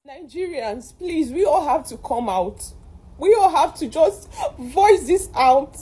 Nigerians, please, we all have to come out. We all have to just voice this out.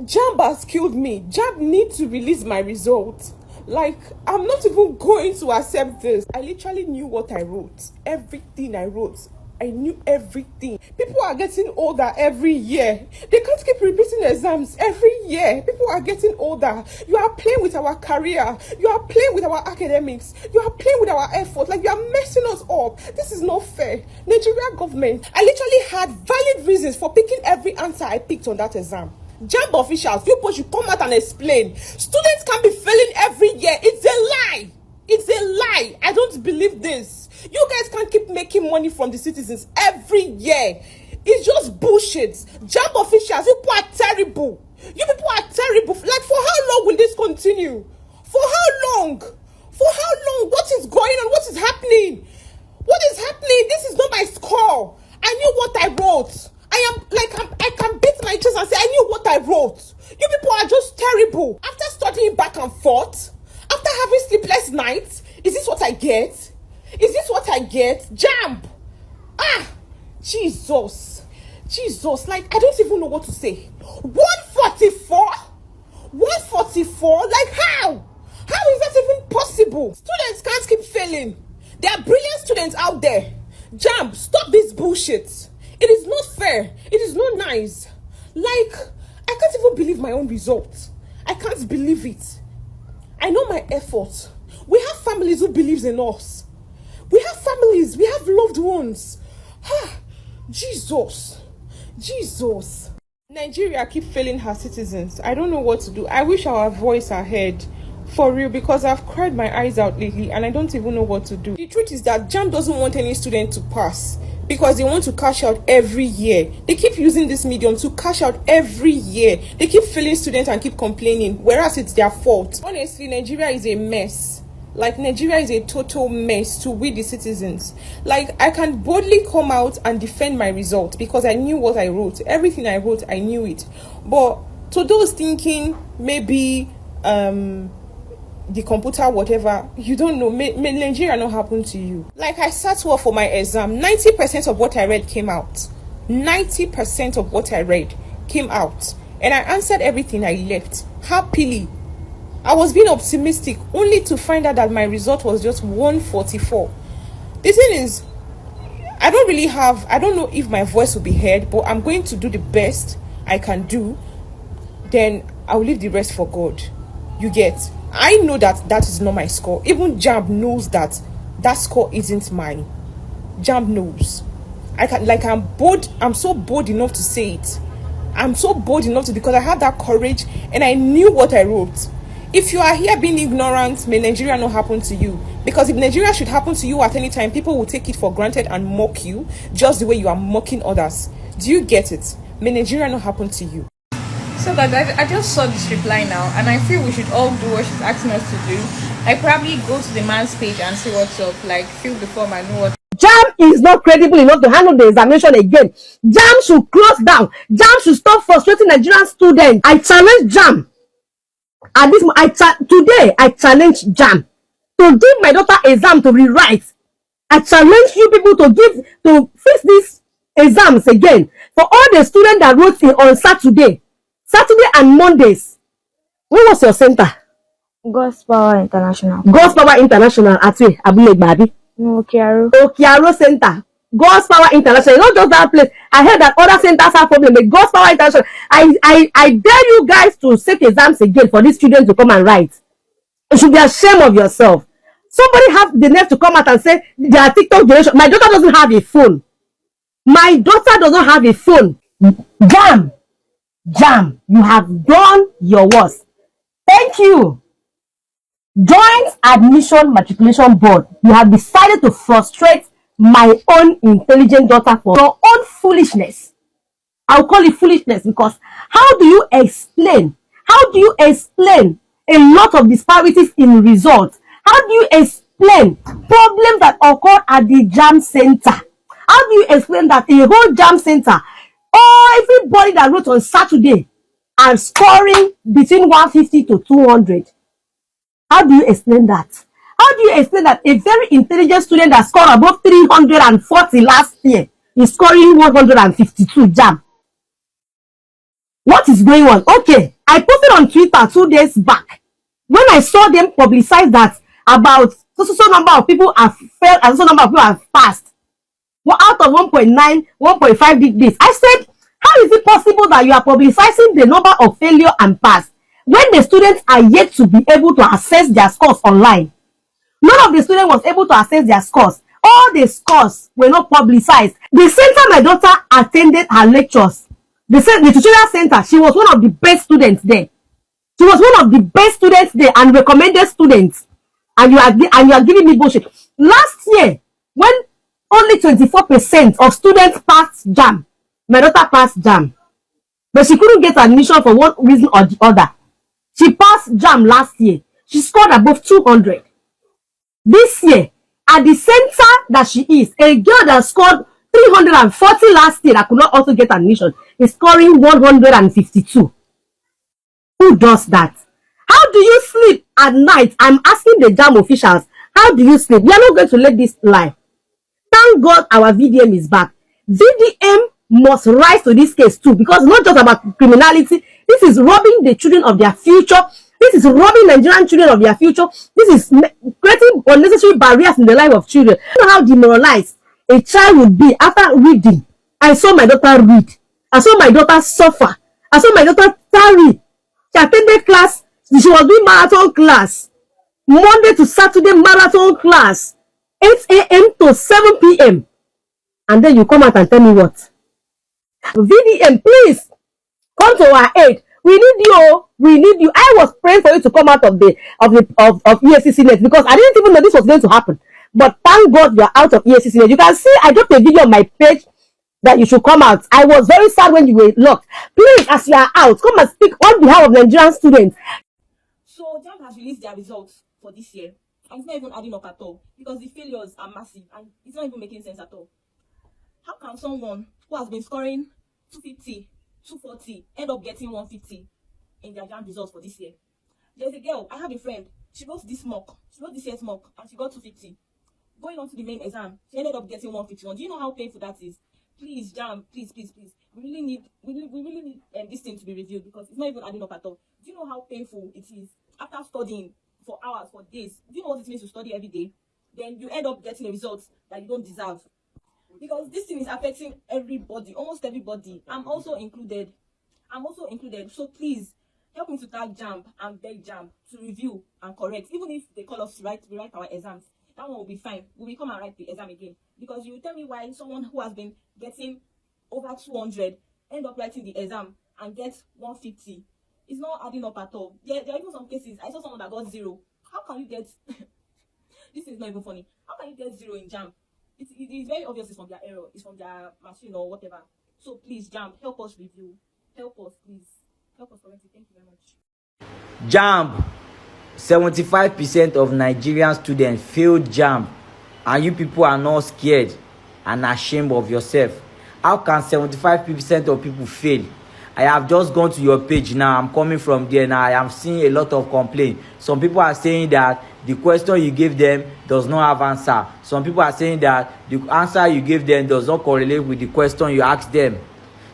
Jamb has killed me. Jamb need to release my results. Like, I'm not even going to accept this. I literally knew what I wrote. Everything I wrote. I knew everything. People are getting older every year. They can't keep repeating exams every year. People are getting older. You are playing with our career. You are playing with our academics. You are playing with our effort. Like, you are messing us up. This is not fair. Nigeria government, I literally had valid reasons for picking every answer I picked on that exam. Jamb officials, you people should come out and explain. Students can't be failing every year. It's a lie. It's a lie. I don't believe this. You guys can't keep making money from the citizens every year. It's just bullshit. Jamb officials, you people are terrible. You people are terrible. Like, for how long will this continue? For how long? For how long? What is going on? What is happening? What is happening? This is not my score. I knew what I wrote. I can beat my chest and say I knew what I wrote. You people are just terrible. After studying back and forth, after having sleepless nights, is this what I get? Is this what I get? Jamb! Ah! Jesus! Jesus! Like, I don't even know what to say. 144? 144? Like, how? How is that even possible? Students can't keep failing. There are brilliant students out there. Jamb, stop this bullshit. It is not fair. It is not nice. Like, I can't even believe my own results. I can't believe it. I know my effort. We have families who believes in us. We have families. We have loved ones. Ah, Jesus. Jesus. Nigeria keep failing her citizens. I don't know what to do. I wish our voice are heard. For real, because I've cried my eyes out lately and I don't even know what to do. The truth is that Jamb doesn't want any student to pass because they want to cash out every year. They keep using this medium to cash out every year. They keep failing students and keep complaining, whereas it's their fault. Honestly, Nigeria is a mess. Like, Nigeria is a total mess to we the citizens. Like, I can boldly come out and defend my result because I knew what I wrote. Everything I wrote, I knew it. But to those thinking maybe the computer, whatever, you don't know, may Nigeria not happen to you. Like, I sat well for my exam. 90% of what I read came out. 90% of what I read came out. And I answered everything I left happily. I was being optimistic only to find out that my result was just 144. The thing is, I don't know if my voice will be heard, but I'm going to do the best I can do. Then I'll leave the rest for God. You get? I know that that is not my score. Even Jamb knows that that score isn't mine. Jamb knows. I'm so bold enough to say it. I'm so bold enough to, because I had that courage and I knew what I wrote. If you are here being ignorant, may Nigeria not happen to you. Because if Nigeria should happen to you at any time, people will take it for granted and mock you just the way you are mocking others. Do you get it? May Nigeria not happen to you. So guys, I just saw this reply now and I feel we should all do what she's asking us to do. Like, probably go to the man's page and see what's up, like fill the form and know what. Jamb is not credible enough to handle the examination again. Jamb should close down. Jamb should stop frustrating Nigerian students. I challenge Jamb. At this today I challenge Jamb to give my daughter exam to rewrite. I challenge you people to fix these exams again for all the students that wrote in on Saturday and Mondays. What was your center? God's Power International. God's Power International at Abule Babi. No, Okiaro. Okiaro Center. God's Power International. Not just that place. I heard that other centers have problem, but God's Power International. I dare you guys to set exams again for these students to come and write. You should be ashamed of yourself. Somebody have the nerve to come out and say they are TikTok generation. My daughter doesn't have a phone. My daughter doesn't have a phone. Jamb, you have done your worst. Thank you. Joint Admission Matriculation Board, you have decided to frustrate my own intelligent daughter for your own foolishness. I'll call it foolishness because how do you explain a lot of disparities in results? How do you explain problems that occurred at the Jamb Center? How do you explain that a whole Jamb Center, everybody that wrote on Saturday are scoring between 150 to 200? How do you explain that? How do you explain that a very intelligent student that scored above 340 last year is scoring 152 Jamb? What is going on? Okay, I posted on Twitter 2 days back when I saw them publicize that about so number of people have failed and so number of people have passed. Well, out of 1.9, 1.5 degrees. I said, how is it possible that you are publicizing the number of failure and pass when the students are yet to be able to access their scores online? None of the students was able to access their scores. All the scores were not publicized. The center my daughter attended her lectures, the tutorial center, she was one of the best students there. She was one of the best students there and recommended students. And you are giving me bullshit. Last year, when only 24% of students passed Jamb, my daughter passed Jamb, but she couldn't get admission for one reason or the other. She passed Jamb last year. She scored above 200. This year, at the center that she is, a girl that scored 340 last year that could not also get admission is scoring 152. Who does that? How do you sleep at night? I'm asking the Jamb officials, how do you sleep? We are not going to let this lie. Thank God our VDM is back. VDM must rise to this case too, because it's not just about criminality. This is robbing the children of their future. This is robbing Nigerian children of their future. This is creating unnecessary barriers in the life of children. You know how demoralized a child would be after reading. I saw my daughter read. I saw my daughter suffer. I saw my daughter tarry. She attended class. She was doing marathon class. Monday to Saturday marathon class. 8 a.m. to 7 p.m. And then you come out and tell me what? VDM, please come to our aid. We need you. We need you. I was praying for you to come out of EFCC net because I didn't even know this was going to happen. But thank God you are out of EFCC net. You can see I dropped a video on my page that you should come out. I was very sad when you were locked. Please, as you are out, come and speak on behalf of Nigerian students. So Jamb has released their results for this year, and it's not even adding up at all because the failures are massive and it's not even making sense at all. How can someone who has been scoring 250, 240 end up getting 150 in their Jamb results for this year? There's a girl, I have a friend, she wrote this year's mock and she got 250. Going on to the main exam, she ended up getting 151. Do you know how painful that is? Please, Jamb, please. We really need this thing to be reviewed because it's not even adding up at all. Do you know how painful it is after studying for hours, for days? Do you know what it means to study every day? Then you end up getting a result that you don't deserve. Because this thing is affecting everybody, almost everybody. I'm also included. So please help me to tag Jamb and beg Jamb to review and correct. Even if they call us to write our exams, that one will be fine. We will come and write the exam again. Because you will tell me why someone who has been getting over 200 end up writing the exam and get 150. It's not adding up at all. There are even some cases. I saw someone that got 0. How can you get this is not even funny. How can you get 0 in Jamb? It is very obvious it's from their error, it's from their machine or whatever. So please, Jamb, help us review. Help us, please. Help us correct it. Thank you very much. Jamb, 75% of Nigerian students failed Jamb, and you people are not scared and ashamed of yourself. How can 75% of people fail? I have just gone to your page now. I'm coming from there now. I am seeing a lot of complaints. Some people are saying that the question you gave them does not have answer. Some people are saying that the answer you gave them does not correlate with the question you asked them.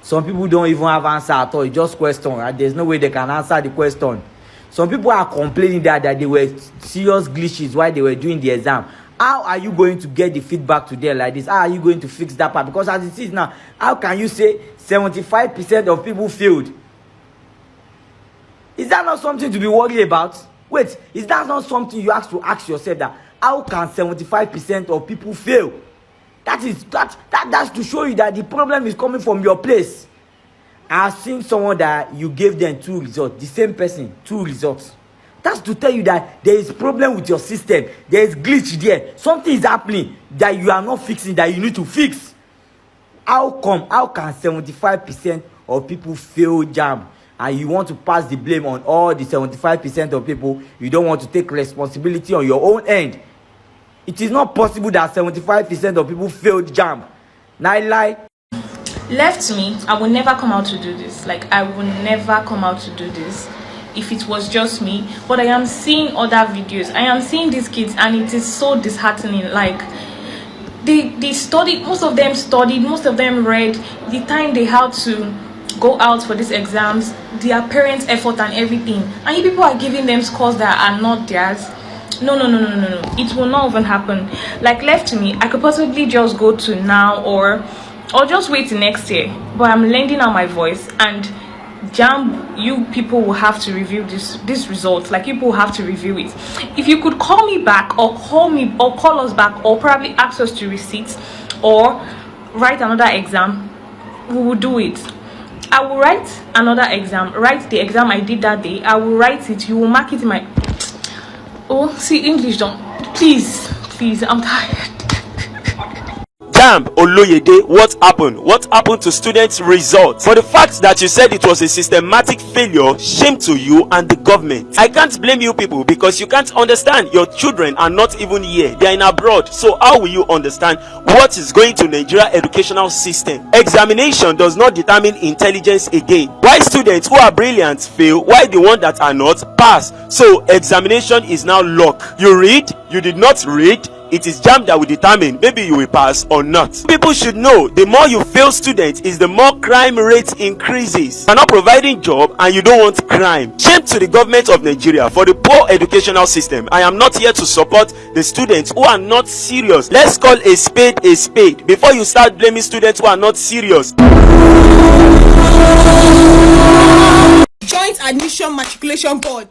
Some people don't even have answer at all. It's just question. And there's no way they can answer the question. Some people are complaining that they were serious glitches while they were doing the exam. How are you going to get the feedback to them like this? How are you going to fix that part? Because as it is now, how can you say 75% of people failed? Is that not something to be worried about? Wait, is that not something you have to ask yourself, that how can 75% of people fail? That's to show you that the problem is coming from your place. I've seen someone that you gave them 2 results, the same person, 2 results. That's to tell you that there is problem with your system. There is glitch there. Something is happening that you are not fixing, that you need to fix. How can 75% of people fail Jamb? And you want to pass the blame on all the 75% of people? You don't want to take responsibility on your own end. It is not possible that 75% of people failed Jamb. Lie. Left to me, I will never come out to do this. Like, I will never come out to do this. if it was just me, but I am seeing other videos. I am seeing these kids, and it is so disheartening. Like, they studied, most of them studied, most of them read. The time they had to go out for these exams, their parents' effort and everything, and you people are giving them scores that are not theirs. No, it will not even happen. Like, left to me, I could possibly just go to now or just wait till next year, but I'm lending out my voice. And Jamb, you people will have to review this result. Like, people will have to review it. If you could call me back, or call us back, or probably ask us to receipts, or write another exam, we will do it. I will write another exam, write the exam I did that day. I will write it. You will mark it in my... Oh, see, English don't... Please, I'm tired. Jamb Oloyede, what happened? What happened to students' results? For the fact that you said it was a systematic failure, shame to you and the government. I can't blame you people, because you can't understand. Your children are not even here, they are in abroad. So how will you understand what is going to Nigeria educational system? Examination does not determine intelligence again. Why students who are brilliant fail, why the ones that are not pass? So examination is now luck. You read, you did not read, it is Jamb that will determine maybe you will pass or not. People should know, the more you fail students is the more crime rate increases. You are not providing job and you don't want crime. Shame to the government of Nigeria for the poor educational system. I am not here to support the students who are not serious. Let's call a spade before you start blaming students who are not serious. Joint Admission Matriculation Board.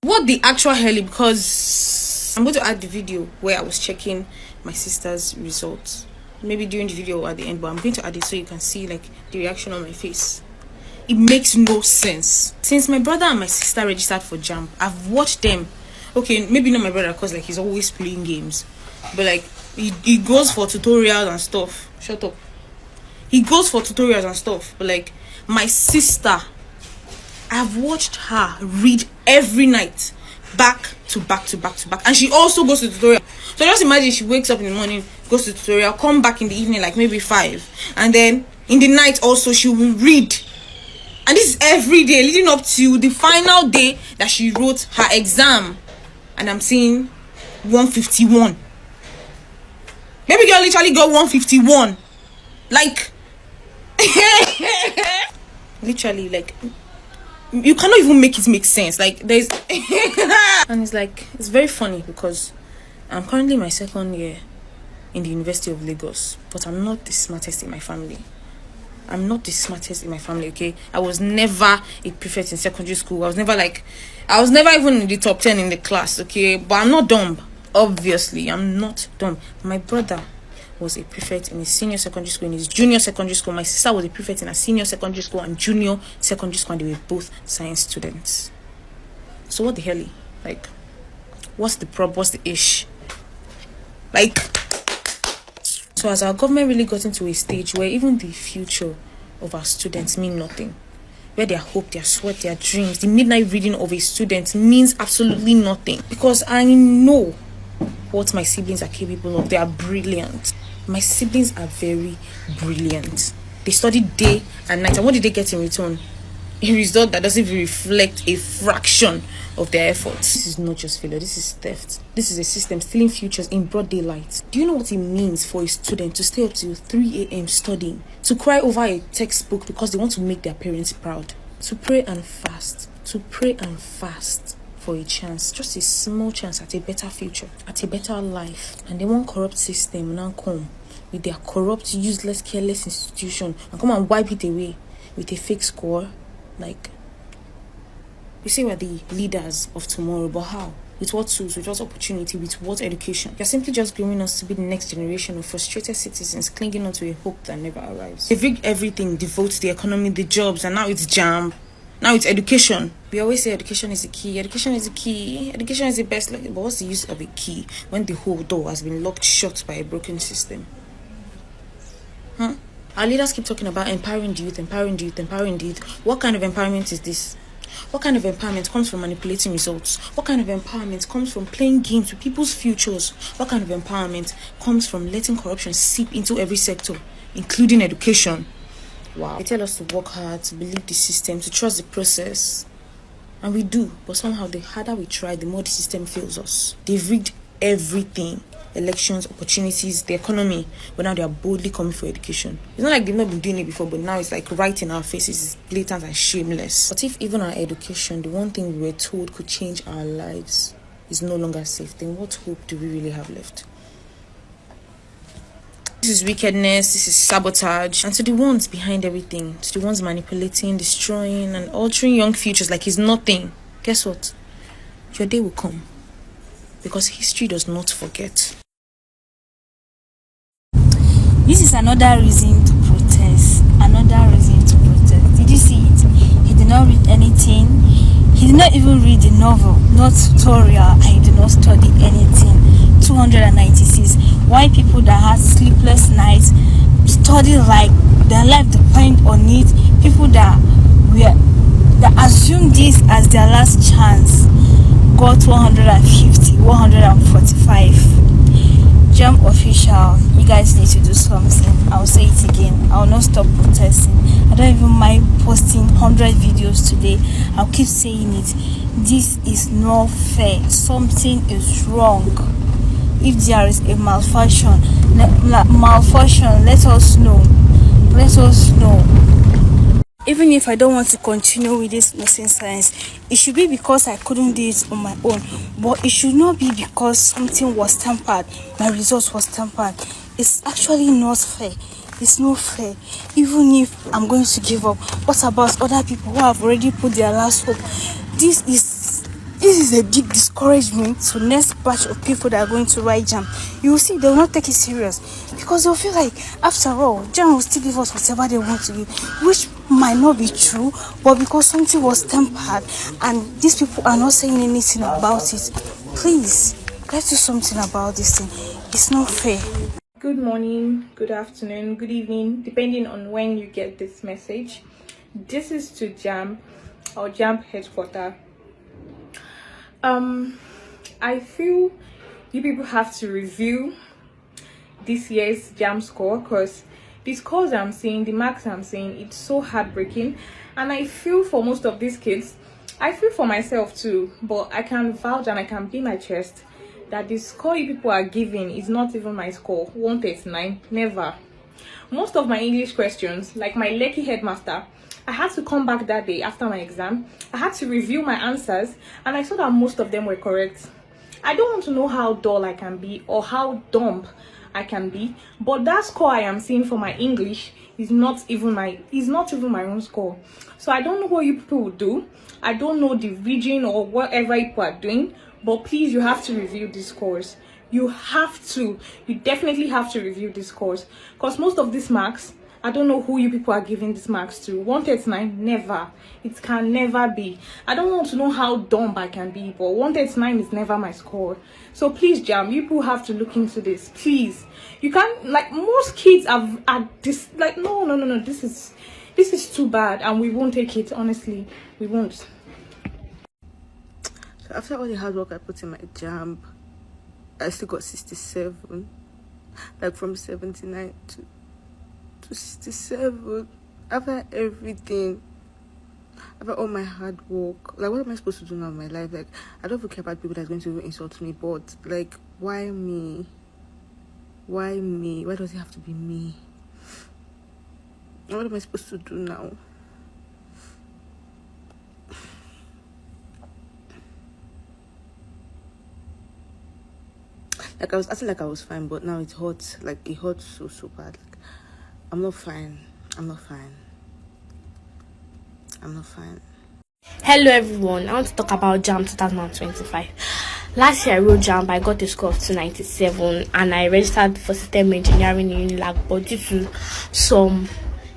What the actual hell? Because I'm going to add the video where I was checking my sister's results. Maybe during the video or at the end, but I'm going to add it so you can see like the reaction on my face. It makes no sense. Since my brother and my sister registered for Jamb, I've watched them. Okay, maybe not my brother because like he's always playing games, but like he goes for tutorials and stuff. Shut up. He goes for tutorials and stuff, but like my sister, I've watched her read every night, back to back, and she also goes to tutorial. So just imagine she wakes up in the morning, goes to tutorial, come back in the evening like maybe 5, and then in the night also she will read. And this is every day leading up to the final day that she wrote her exam. And I'm seeing 151. Baby girl literally got 151. Like literally, like you cannot even make it make sense. Like there's and it's like, it's very funny because I'm currently in my 2nd year in the University of Lagos, but I'm not the smartest in my family. Okay, I was never a prefect in secondary school. I was never even in the top 10 in the class. Okay, but I'm not dumb. Obviously I'm not dumb. My brother was a prefect in his senior secondary school, in his junior secondary school. My sister was a prefect in her senior secondary school and junior secondary school, and they were both science students. So what the hell? Like, what's the problem? What's the ish? Like, so as our government really got into a stage where even the future of our students mean nothing, where their hope, their sweat, their dreams, the midnight reading of a student means absolutely nothing, because I know what my siblings are capable of. They are brilliant. My siblings are very brilliant. They study day and night, and what did they get in return? A result that doesn't even reflect a fraction of their efforts. This is not just failure, this is theft. This is a system stealing futures in broad daylight. Do you know what it means for a student to stay up till 3 a.m. studying, to cry over a textbook because they want to make their parents proud, to pray and fast for a chance, just a small chance at a better future, at a better life? And then one corrupt system now come with their corrupt, useless, careless institution and come and wipe it away with a fake score. Like, you say we're the leaders of tomorrow, but how? With what tools? With what opportunity? With what education? You're simply just grooming us to be the next generation of frustrated citizens clinging on to a hope that never arrives. They've rigged everything, the votes, the economy, the jobs, and now it's Jamb. Now it's education. We always say education is the key. Education is the key. Education is the best. But what's the use of a key when the whole door has been locked shut by a broken system? Our leaders keep talking about empowering the youth. What kind of empowerment is this? What kind of empowerment comes from manipulating results? What kind of empowerment comes from playing games with people's futures? What kind of empowerment comes from letting corruption seep into every sector? including education. Wow. They tell us to work hard, to believe the system, to trust the process. And we do, but somehow the harder we try, the more the system fails us. They've rigged everything. Elections, opportunities, the economy, but now they are boldly coming for education. It's not like they've not been doing it before, but now it's like right in our faces. It's blatant and shameless. But if even our education, the one thing we were told could change our lives, is no longer safe, then what hope do we really have left? This is wickedness, this is sabotage. And to the ones behind everything, to the ones manipulating, destroying, and altering young futures like it's nothing, guess what? Your day will come. Because history does not forget. This is another reason to protest. Did you see it? He did not read anything. He did not even read the novel, not tutorial, and he did not study anything. 296. Why people that had sleepless nights study like their life depend on it? People that assume this as their last chance got 150, 145. Jamb official, you guys need to do something. I'll say it again. I'll not stop protesting. I don't even mind posting 100 videos today. I'll keep saying it. This is not fair. Something is wrong. If there is a malfunction, let us know. Let us know. Even if I don't want to continue with this nursing science, it should be because I couldn't do it on my own. But it should not be because something was tampered, my result was tampered. It's actually not fair. It's not fair. Even if I'm going to give up, what about other people who have already put their last hope? This is a big discouragement to next batch of people that are going to write Jamb. You will see they will not take it serious because they'll feel like, after all, Jamb will still give us whatever they want to give, which might not be true, but because something was tampered and these people are not saying anything about it, please, let's do something about this thing. It's not fair. Good morning, good afternoon, good evening, depending on when you get this message. This is to Jamb, or Jamb headquarters. I feel you people have to review this year's Jamb score, because the scores I'm seeing, the marks I'm seeing, it's so heartbreaking. And I feel for most of these kids, I feel for myself too, but I can vouch and I can beat my chest that the score you people are giving is not even my score. 139, never. Most of my English questions, like my Lekki headmaster, I had to come back that day after my exam. I had to review my answers and I saw that most of them were correct. I don't want to know how dull I can be or how dumb I can be, but that score I am seeing for my English is not even my own score. So I don't know what you people will do. I don't know the region or whatever you people are doing, but please, you have to review these scores. You definitely have to review these scores, because most of these marks, I don't know who you people are giving these marks to. 139, never. It can never be. I don't want to know how dumb I can be, but 139 is never my score. So please, Jamb, you people have to look into this. Please. You can't, like, most kids are this, like, no. This is too bad, and we won't take it, honestly. We won't. So after all the hard work I put in my Jamb, I still got 67. Like from 79 to 67. After everything, after all my hard work, like, what am I supposed to do now in my life? Like, I don't even care about people that's going to insult me, but like, why me? Why me? Why does it have to be me? What am I supposed to do now? Like, I was acting like I was fine, but now it hurts. Like, it hurts so bad. Like, I'm not fine. Hello everyone, I want to talk about Jamb 2025. Last year I wrote Jamb, I got a score of 297 and I registered for system engineering in UNILAG, but due to some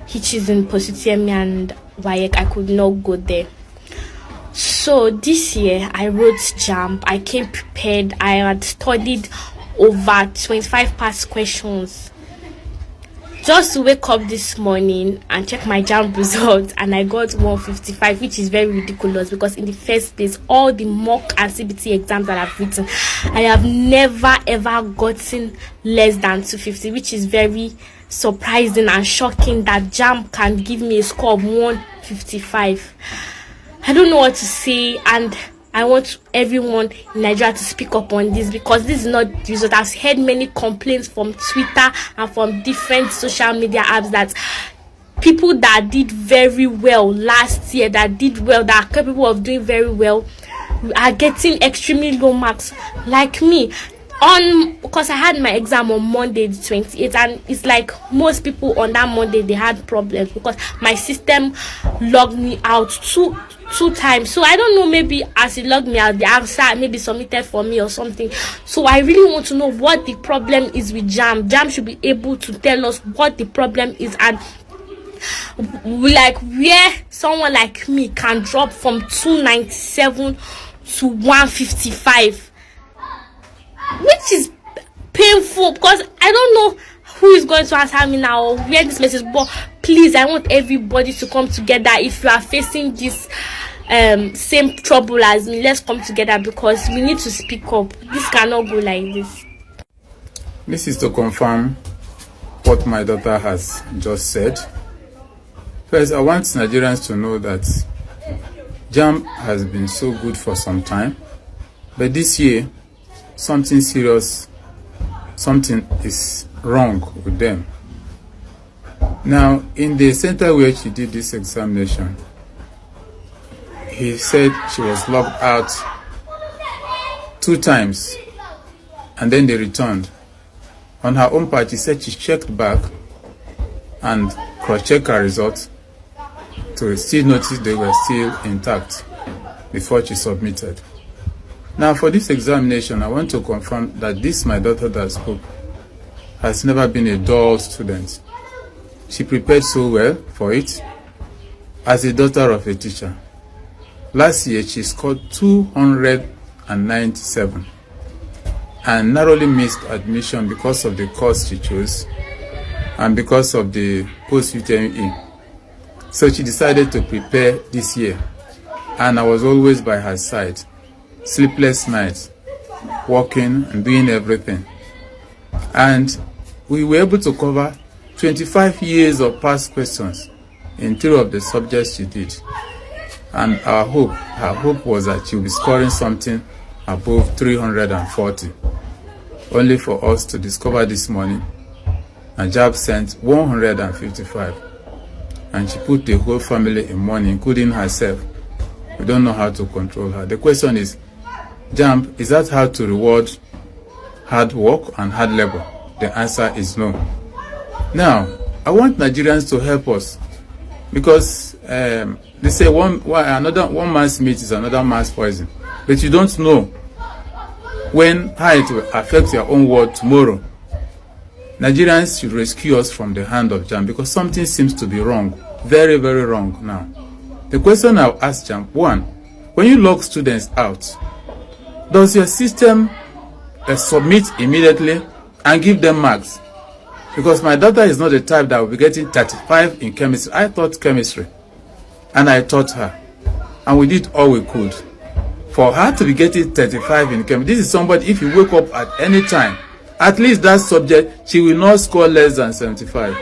hitches in UTME and WAEC, I could not go there. So this year I wrote Jamb, I came prepared, I had studied over 25 past questions. Just to wake up this morning and check my Jamb results, and I got 155, which is very ridiculous because in the first place, all the mock and CBT exams that I've written, I have never ever gotten less than 250, which is very surprising and shocking that Jamb can give me a score of 155. I don't know what to say, and I want everyone in Nigeria to speak up on this, because this is not the result. I've heard many complaints from Twitter and from different social media apps that people that did very well last year, that did well, that are capable of doing very well, are getting extremely low marks, like me. Because I had my exam on Monday the 28th, and it's like most people on that Monday, they had problems because my system logged me out two times. So I don't know, maybe as it logged me out, the answer maybe submitted for me or something. So I really want to know what the problem is with Jamb. Jamb should be able to tell us what the problem is, and like where someone like me can drop from 297 to 155, which is painful, because I don't know who is going to answer me now or where this message. But please, I want everybody to come together. If you are facing this same trouble as me, let's come together, because we need to speak up. This cannot go like this. This is to confirm what my daughter has just said. First, I want Nigerians to know that Jamb has been so good for some time, but this year something serious, something is wrong with them. Now, in the center where she did this examination, he said she was logged out 2 times and then they returned. On her own part, she said she checked back and cross-checked her results to still notice they were still intact before she submitted. Now, for this examination, I want to confirm that this, my daughter that spoke, has never been a dull student. She prepared so well for it as a daughter of a teacher. Last year, she scored 297 and narrowly missed admission because of the course she chose and because of the post-UTME. So she decided to prepare this year, and I was always by her side. Sleepless nights, working and doing everything. And we were able to cover 25 years of past questions in 3 of the subjects she did. And her hope was that she'll be scoring something above 340. Only for us to discover this morning, Jamb sent 155. And she put the whole family in mourning, including herself. We don't know how to control her. The question is, Jamb, is that how to reward hard work and hard labor? The answer is no. Now, I want Nigerians to help us, because they say one man's meat is another man's poison. But you don't know when how it will affect your own world tomorrow. Nigerians should rescue us from the hand of Jamb, because something seems to be wrong, very, very wrong now. The question I'll ask Jamb: 1, when you log students out, does your system submit immediately and give them marks? Because my daughter is not the type that will be getting 35 in chemistry. I taught chemistry, and I taught her, and we did all we could. For her to be getting 35 in chemistry, this is somebody, if you wake up at any time, at least that subject, she will not score less than 75.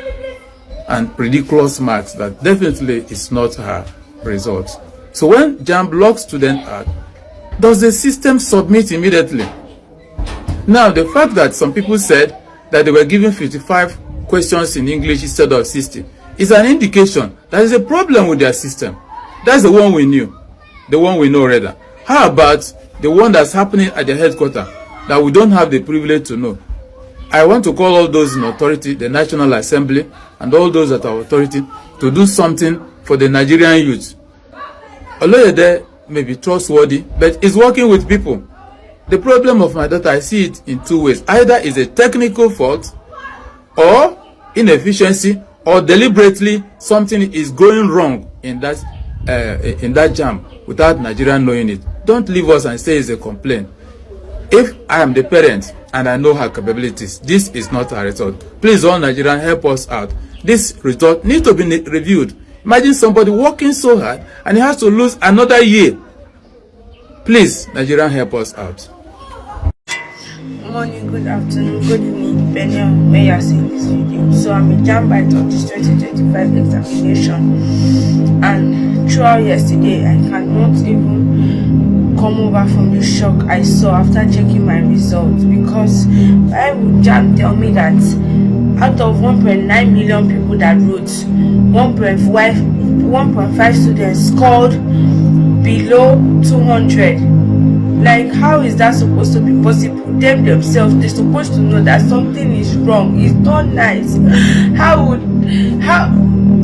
And ridiculous marks that definitely is not her result. So when Jamb logs student out, does the system submit immediately? Now, the fact that some people said that they were given 55 questions in English instead of 60 is an indication that there is a problem with their system. That's the one we knew, the one we know rather. How about the one that's happening at the headquarters that we don't have the privilege to know? I want to call all those in authority, the National Assembly, and all those that are authority, to do something for the Nigerian youth. Oloyede may be trustworthy, but is working with people. The problem of my daughter, I see it in 2 ways. Either is a technical fault, or inefficiency, or deliberately something is going wrong in that Jamb without Nigerian knowing it. Don't leave us and say it's a complaint. If I am the parent and I know her capabilities, this is not her result. Please, all Nigerians, help us out. This result needs to be reviewed. Imagine somebody working so hard and he has to lose another year. Please, Nigerian, help us out. Good morning, good afternoon, good evening. depending on when you are seeing this video. So I'm a Jamb of this 2025 examination, and throughout yesterday I cannot even come over from the shock I saw after checking my results, because why would Jamb tell me that out of 1.9 million people that wrote, 1.5 students scored below 200? Like, how is that supposed to be possible? Them themselves, they're supposed to know that something is wrong. It's not nice.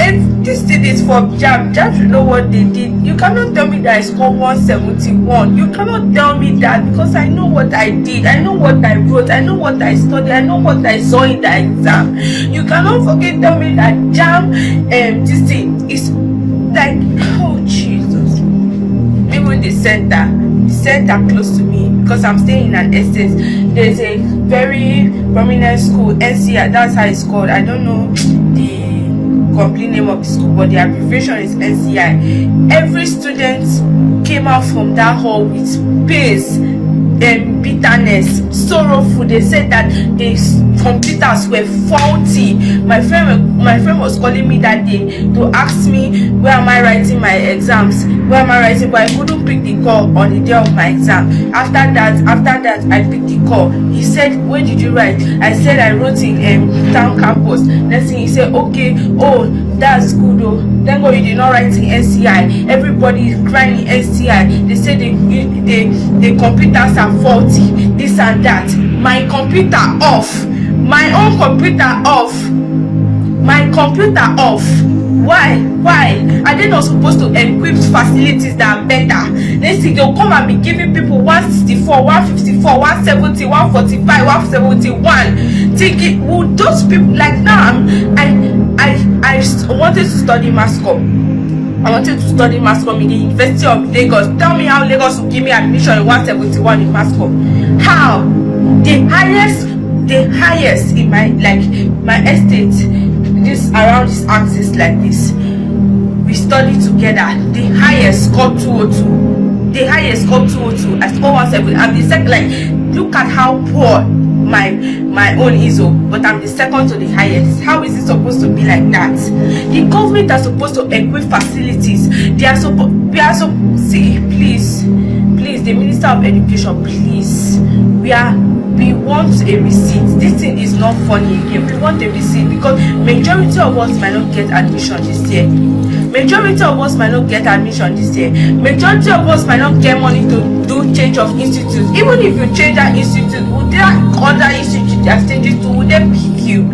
If this thing is for Jamb should know what they did. You cannot tell me that I scored 171. You cannot tell me that, because I know what I did. I know what I wrote. I know what I studied. I know what I saw in the exam. You cannot fucking tell me that Jamb, this thing is like, oh Jesus. Even the center close to me, because I'm staying in an estate, there's a very prominent school, NCI, that's how it's called. I don't know the complete name of the school, but the abbreviation is NCI. Every student came out from that hall with pace and bitterness, sorrowful. They said that the computers were faulty. My friend was calling me that day to ask me where am I writing my exams, where am I writing, but I couldn't pick the call on the day of my exam. After that I picked the call. He said, where did you write? I said I wrote in town campus. Next thing he said, okay, oh, that's good. Oh, thank God you did not write in NCI. Everybody is crying in NCI. They say the computers are faulty, this and that. My computer off. My own computer off. My computer off. Why are they not supposed to equip facilities that are better? They see they'll come and be giving people 164, 154, 170, 145, 171. Thinking, would those people, like, now I wanted to study mass comm. I wanted to study mass comm in the University of Lagos. Tell me how Lagos will give me admission in 171 in mass comm. How? The highest in my estate, this around this axis like this, we studied together. The highest scored 202. The highest scored 202. I scored 170. I'm the second. Like, look at how poor my own is, but I'm the second to the highest. How is it supposed to be like that? The government are supposed to equip facilities. They are supposed. See, please, the Minister of Education, please. We want a receipt. This thing is not funny again. We want a receipt, because majority of us might not get admission this year. Majority of us might not get admission this year. Majority of us might not get money to do change of institute. Even if you change that institute, would that other institute they are changing to, would they pick you?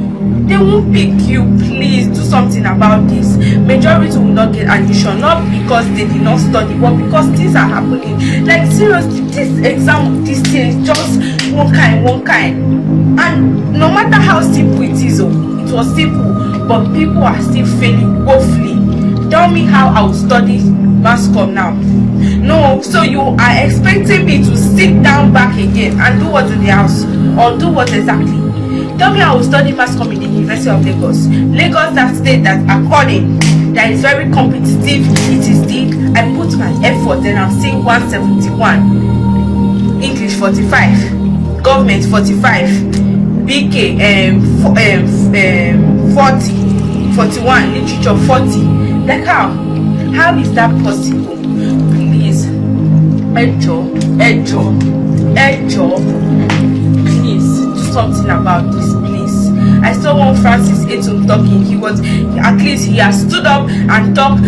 They won't pick you. Please do something about this. Majority will not get admission, not because they did not study, but because things are happening. Like, seriously, this exam, this thing is just one kind. And no matter how simple it is, it was simple, but people are still failing woefully. Tell me how I will study mass comm now. No, so you are expecting me to sit down back again and do what in the house, or do what exactly? Tell me I will study mass comm in the University of Lagos. Lagos, that state that according, that is very competitive. It is deep. I put my effort and I'm seeing 171. English 45. Government 45. BK 40. 41. Literature 40. Like, how is that possible? Please, Ejo, please do something about this, please. I saw one Francis Etum talking. At least he has stood up and talked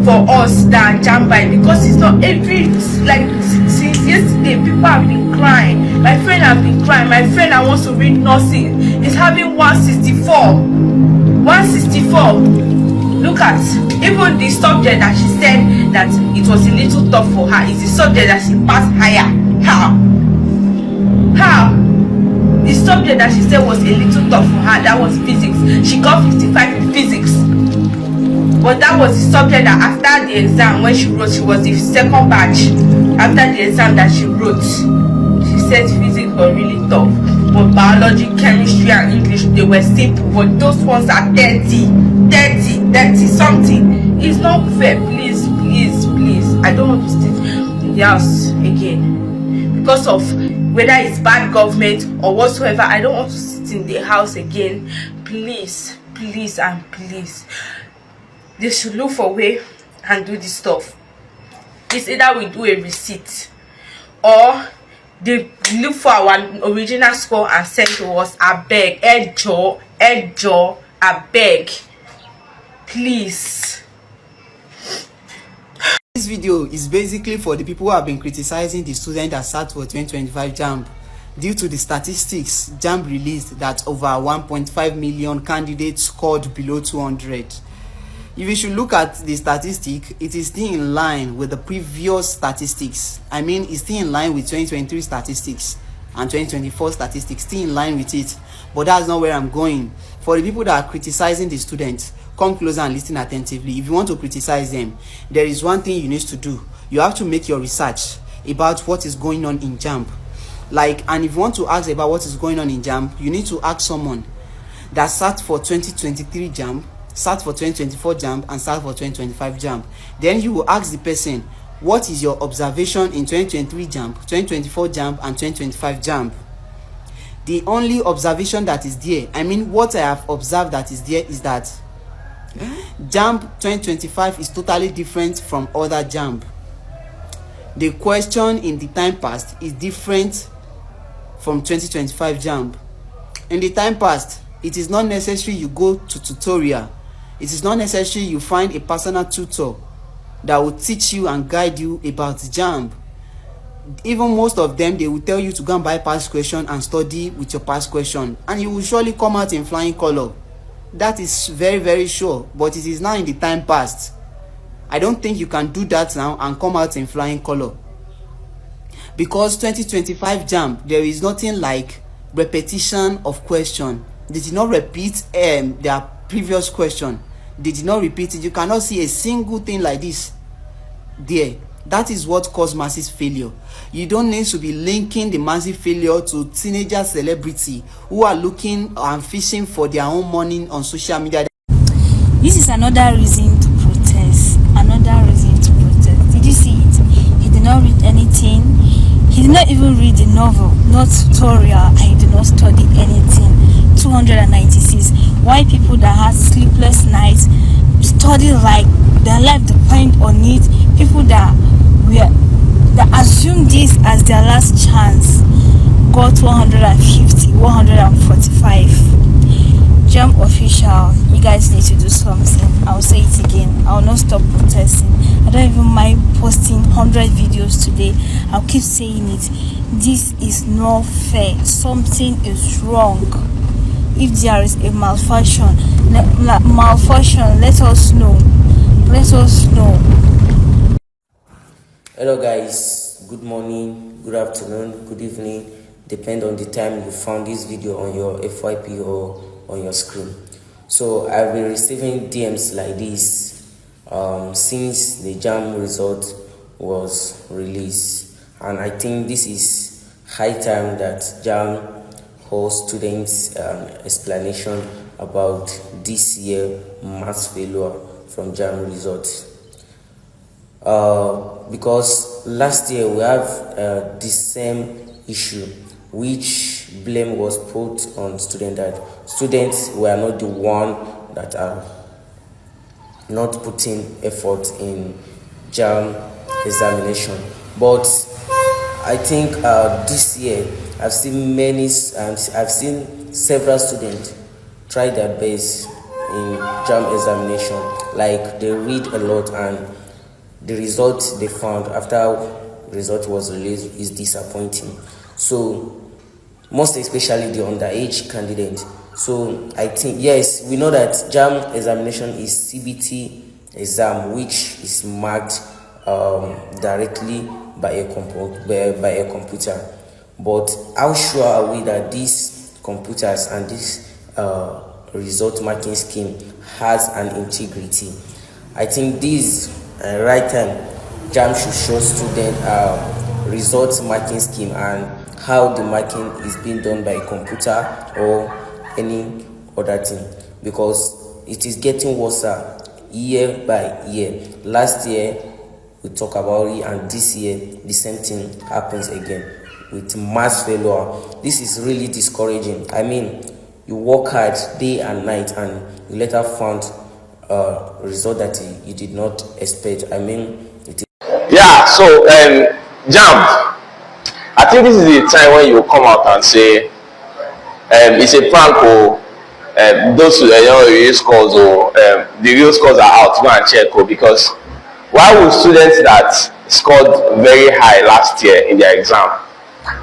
for us that Jamb, because it's not every, like, since yesterday people have been crying. My friend has been crying. My friend that wants to read nursing is having 164. 164. Look at even the subject that she said that it was a little tough for her is the subject that she passed higher. How? The subject that she said was a little tough for her, that was physics. She got 55 in physics. But that was the subject that after the exam, when she wrote, she was the second batch. After the exam that she wrote, she said physics was really tough. But biology, chemistry, and English, they were simple. But those ones are 30 something. It's not fair. Please. I don't want to sit in the house again because of whether it's bad government or whatsoever. I don't want to sit sit in the house again. Please, please and please, they should look for a way and do this stuff. It's either we do a receipt or they look for our original score and send to us. I beg, Ejo, I beg, please. This video is basically for the people who have been criticizing the student that sat for 2025 Jamb. Due to the statistics Jamb released that over 1.5 million candidates scored below 200. If you should look at the statistic, it is still in line with the previous statistics. I mean, it's still in line with 2023 statistics and 2024 statistics, still in line with it. But that's not where I'm going. For the people that are criticizing the students, come closer and listen attentively. If you want to criticize them, there is one thing you need to do. You have to make your research about what is going on in Jamb. And if you want to ask about what is going on in Jamb, you need to ask someone that sat for 2023 Jamb, sat for 2024 Jamb, and sat for 2025 Jamb. Then you will ask the person, what is your observation in 2023 Jamb, 2024 Jamb, and 2025 Jamb? The only observation that is there, I mean what I have observed that is there, is that Jamb 2025 is totally different from other Jamb. The question in the time past is different from 2025 Jamb. In the time past, it is not necessary you go to tutorial. It is not necessary you find a personal tutor that will teach you and guide you about Jamb. Even most of them, they will tell you to go and buy past question and study with your past question, and you will surely come out in flying color. That is very, very sure, but it is now in the time past. I don't think you can do that now and come out in flying color. Because 2025 Jamb, there is nothing like repetition of question. They did not repeat their previous question. They did not repeat it. You cannot see a single thing like this there. That is what caused massive failure. You don't need to be linking the massive failure to teenager celebrity who are looking and fishing for their own money on social media. This is another reason to protest. Another reason to protest. Did you see it? He did not read anything. He did not even read the novel, not tutorial, and he did not study anything. 296. Why people that had sleepless nights study like their life depend on it? People that assume this as their last chance got 150, 145. Jamb official, you guys need to do something. I'll say it again. I'll not stop protesting. I don't even mind posting 100 videos today. I'll keep saying it. This is not fair. Something is wrong. If there is a malfunction, let us know. Let us know. Hello guys, good morning, good afternoon, good evening, depend on the time you found this video on your FYP or on your screen. So I've been receiving DMs like this since the Jamb result was released, and I think this is high time that Jamb holds students explanation about this year maths failure from Jamb results. Because last year we have the same issue, which blame was put on students, that students were not the one that are not putting effort in Jamb examination. But I think this year I've seen several students try their best in Jamb examination. Like they read a lot, and the result they found after the result was released is disappointing. So most especially the underage candidate. So I think, yes, we know that Jamb examination is CBT exam, which is marked directly by a computer. But how sure are we that these computers and this result marking scheme has an integrity? I think this right time Jamb should show students result marking scheme and how the marking is being done by a computer or any other thing, because it is getting worse year by year. Last year we talk about it, and this year the same thing happens again with mass failure. This is really discouraging. I mean, you work hard day and night, and you later found a result that you did not expect. I mean, it is. Yeah, so Jamb, I think this is the time when you come out and say it's a prank, or those real scores, or the real scores are out, go and check, because why would students that scored very high last year in their exam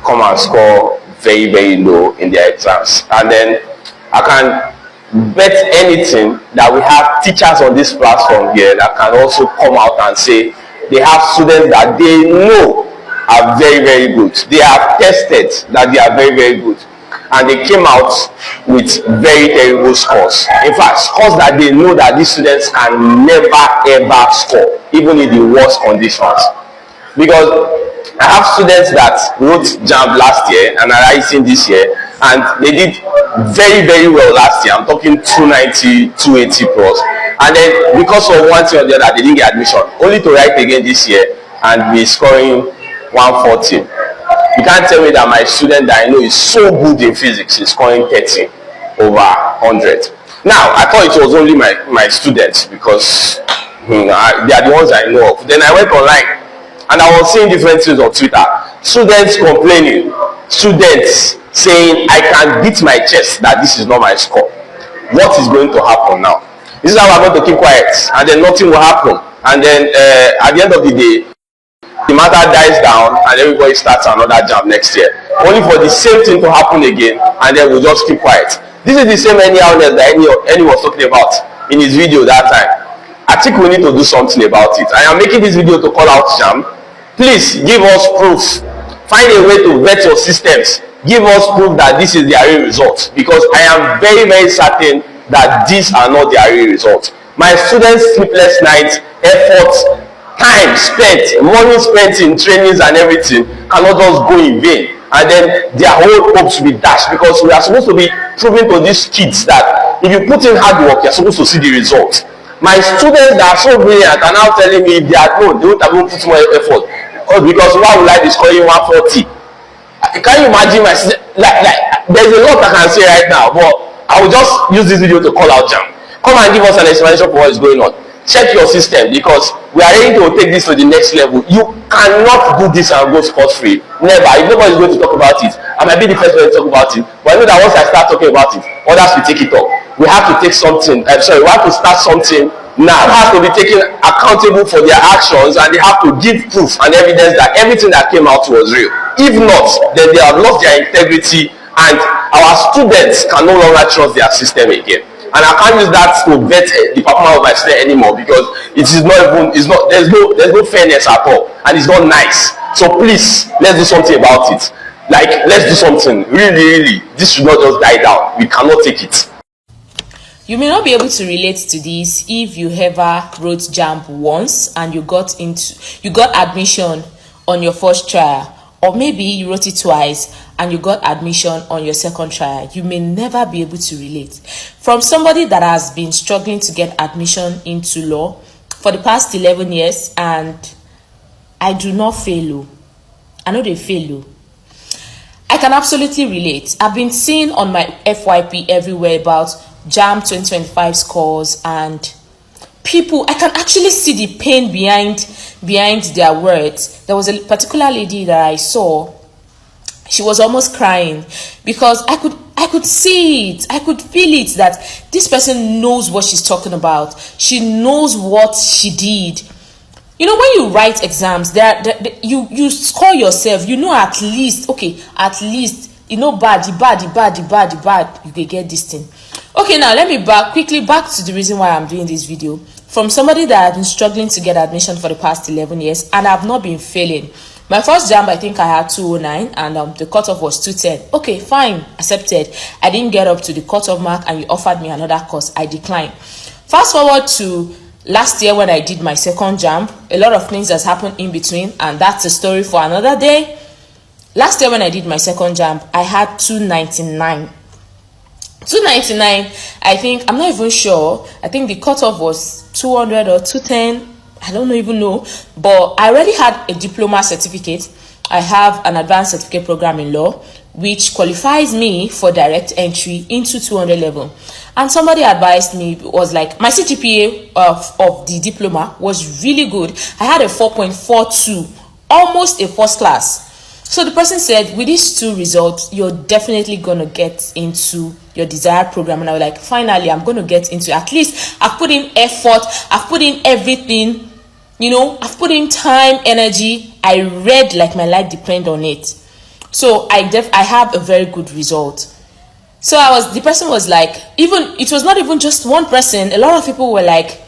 come and score very, very low in their exams? And then I can bet anything that we have teachers on this platform here that can also come out and say they have students that they know are very, very good. They have tested that they are very, very good, and they came out with very terrible scores. In fact, scores that they know that these students can never ever score, even in the worst conditions. Because I have students that wrote Jamb last year and are writing this year, and they did very, very well last year. I'm talking 290, 280 plus. And then because of one thing or the other, they didn't get admission, only to write again this year and be scoring 140. You can't tell me that my student that I know is so good in physics is scoring 30 over 100. Now, I thought it was only my students, because they are the ones I know of. Then I went online and I was seeing different things on Twitter. Students complaining, students saying, I can beat my chest that this is not my score. What is going to happen now? This is how I'm going to keep quiet, and then nothing will happen. And then at the end of the day, the matter dies down and everybody starts another Jamb next year, only for the same thing to happen again, and then we'll just keep quiet. This is the same anyhowness that Any was talking about in his video that time. I think we need to do something about it. I am making this video to call out Jamb. Please give us proof. Find a way to vet your systems. Give us proof that this is their real results, because I am very, very certain that these are not their real results. My students' sleepless nights, efforts, time spent, money spent in trainings and everything cannot just go in vain, and then their whole hopes will be dashed, because we are supposed to be proving to these kids that if you put in hard work, you're supposed to see the results. My students that are so brilliant are now telling me if they are known, they won't have put more effort. Oh, because why would I be scoring 140? Can you imagine my student? Like there's a lot I can say right now, but I will just use this video to call out Jamb. Come and give us an explanation for what is going on. Check your system, because we are ready to take this to the next level. You cannot do this and go scot-free. Never. If nobody is going to talk about it, I might be the first one to talk about it, but I know that once I start talking about it, others will take it up. We have to take something. We have to start something now. They have to be taken accountable for their actions, and they have to give proof and evidence that everything that came out was real. If not, then they have lost their integrity, and our students can no longer trust their system again. And I can't use that to vet the performance of my student anymore, because it is not even, there's no fairness at all, and it's not nice. So please, let's do something about it. Like, let's do something. Really, this should not just die down. We cannot take it. You may not be able to relate to this if you ever wrote Jamb once and you got admission on your first trial, or maybe you wrote it twice and you got admission on your second trial. You may never be able to relate. From somebody that has been struggling to get admission into law for the past 11 years, and I do not fail. I know they fail. I can absolutely relate. I've been seeing on my FYP everywhere about Jamb 2025 scores, and people, I can actually see the pain behind their words. There was a particular lady that I saw. She was almost crying because I could see it. I could feel it that this person knows what she's talking about. She knows what she did. You know, when you write exams, you score yourself. You know, at least, you know, bad, you can get this thing. Okay, now let me quickly back to the reason why I'm doing this video. From somebody that has been struggling to get admission for the past 11 years, and I've not been failing. My first Jamb, I think I had 209, and the cutoff was 210. Okay, fine, accepted. I didn't get up to the cutoff mark, and you offered me another course. I declined. Fast forward to last year when I did my second Jamb. A lot of things has happened in between, and that's a story for another day. Last year when I did my second Jamb, I had 299. 299, I think, I'm not even sure. I think the cutoff was 200 or 210. I don't even know. But I already had a diploma certificate. I have an advanced certificate program in law, which qualifies me for direct entry into 200 level. And somebody advised me, was like, my CGPA of the diploma was really good. I had a 4.42, almost a first class. So the person said, with these two results, you're definitely going to get into your desired program. And I was like, finally, I'm going to get into it. At least I've put in effort. I've put in everything. You know, I've put in time, energy. I read like my life depend on it. So I have a very good result. So the person was like, it was not even just one person. A lot of people were like,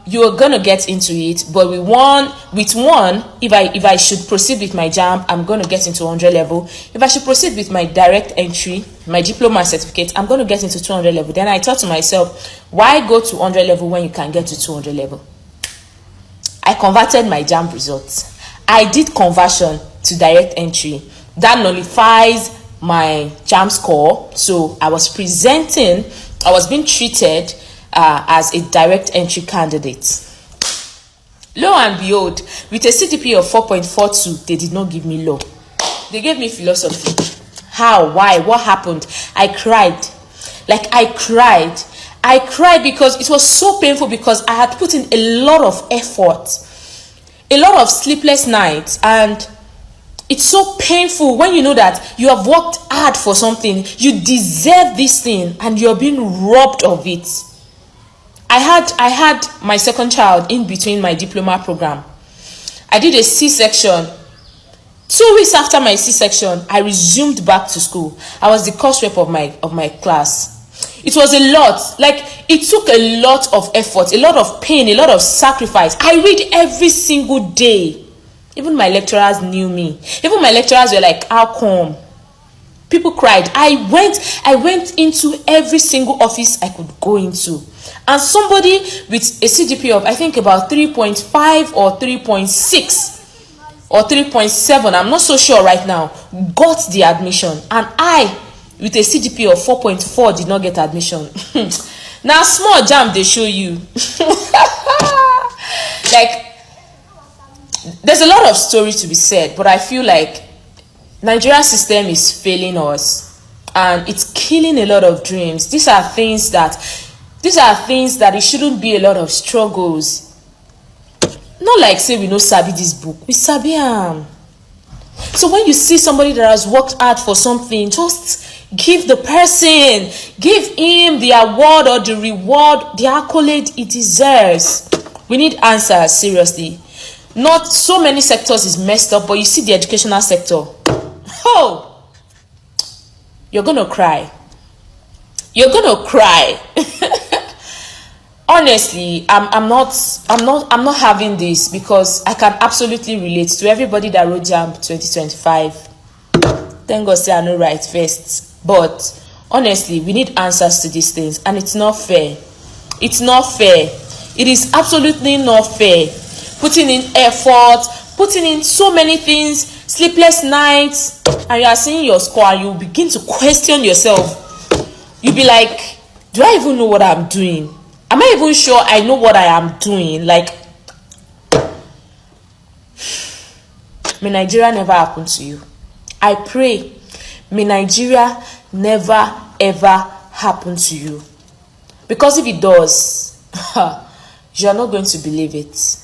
you're gonna get into it, but with one, if I should proceed with my Jamb, I'm gonna get into 100 level. If I should proceed with my direct entry, my diploma certificate, I'm gonna get into 200 level. Then I thought to myself, why go to 100 level when you can get to 200 level? I converted my Jamb results. I did conversion to direct entry. That nullifies my Jamb score. So I was being treated as a direct entry candidate. Lo and behold, with a CGPA of 4.42, they did not give me law. They gave me philosophy. How? Why? What happened? I cried. I cried because it was so painful, because I had put in a lot of effort, a lot of sleepless nights, and it's so painful when you know that you have worked hard for something, you deserve this thing, and you're being robbed of it. I had my second child in between my diploma program. I did a C-section. 2 weeks after my C-section, I resumed back to school. I was the course rep of my class. It was a lot. Like, it took a lot of effort, a lot of pain, a lot of sacrifice. I read every single day. Even my lecturers knew me. Even my lecturers were like, how come? People cried. I went into every single office I could go into. And somebody with a CGPA of, I think, about 3.5 or 3.6 or 3.7, I'm not so sure right now, got the admission. And I, with a CGPA of 4.4, did not get admission. Now, small Jamb, they show you. Like, there's a lot of stories to be said, but I feel like Nigerian system is failing us, and it's killing a lot of dreams. These are things that it shouldn't be a lot of struggles. Not like say we no sabi this book, we sabi am. So when you see somebody that has worked hard for something, just give the person, give him the award or the reward, the accolade he deserves. We need answers, seriously. Not so many sectors is messed up, but you see the educational sector. Oh, you're gonna cry. You're gonna cry. Honestly, I'm not having this, because I can absolutely relate to everybody that wrote Jamb 2025. Thank God say I know right first. But honestly, we need answers to these things, and it's not fair. It's not fair. It is absolutely not fair. Putting in effort, putting in so many things, sleepless nights, and you are seeing your score, and you begin to question yourself. You'll be like, do I even know what I'm doing? Am I even sure I know what I am doing? Like, may Nigeria never happen to you. I pray, may Nigeria never ever happen to you. Because if it does, you are not going to believe it.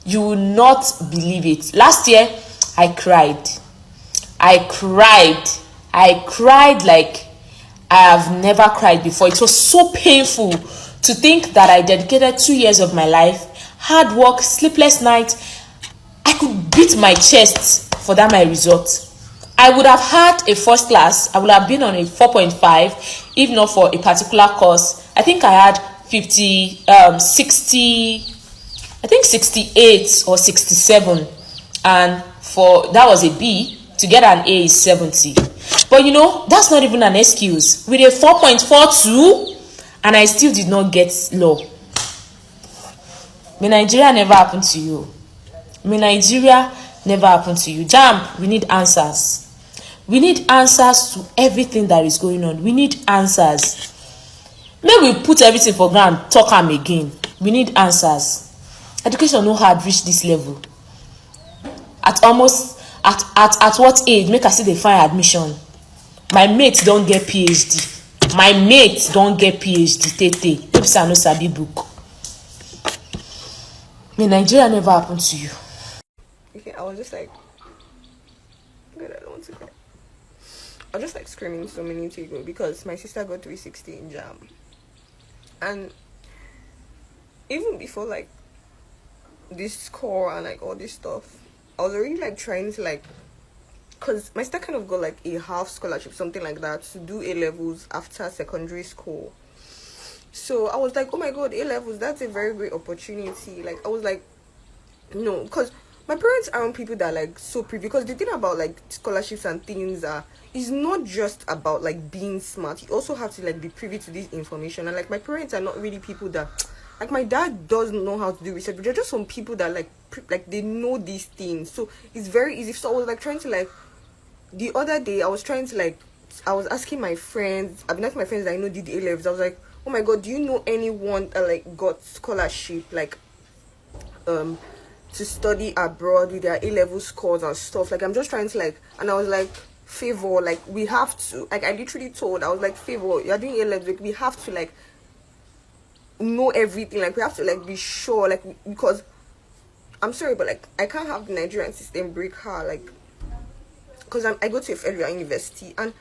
You will not believe it. Last year, I cried. I cried like I have never cried before. It was so painful to think that I dedicated 2 years of my life, hard work, sleepless nights. I could beat my chest for that my result. I would have had a first class. I would have been on a 4.5 if not for a particular course. I think I had 68 or 67, and that was a B. To get an A is 70. But you know, that's not even an excuse. With a 4.42, and I still did not get law. May Nigeria never happen to you. May Nigeria never happen to you. Jamb, we need answers. We need answers to everything that is going on. We need answers. May we put everything for ground, talk am again. We need answers. Education no hard reach this level. At what age make I see dey find admission? My mates don't get PhD. My mates don't get PhD. Tete, hope say I no sabi book. May Nigeria never happen to you. Okay, I was just like, God, I don't want to get. I was just like screaming so many to go because my sister got 360 in Jamb, and even before like this score and like all this stuff, I was already like trying to like, because my sister kind of got like a half scholarship, something like that, to do A levels after secondary school. So I was like, oh my God, A levels, that's a very great opportunity. Like I was like, no, because my parents aren't people that are like so privy. Because the thing about like scholarships and things are, it's not just about like being smart. You also have to like be privy to this information. And like my parents are not really people that, like my dad doesn't know how to do research, but they're just some people that like they know these things. So it's very easy. So I was like trying to like, the other day I was asking my friends, I've been asking my friends that I know did A levels. I was like, oh my God, do you know anyone that like got scholarship like to study abroad with their A-level scores and stuff? Like I'm just trying to like, and I was like, Favor, like we have to, like I literally told, I was like, Favor, you're doing A-levels, like we have to like know everything, like we have to like be sure, like because I'm sorry, but like I can't have the Nigerian system break her, like because I go to a federal university, and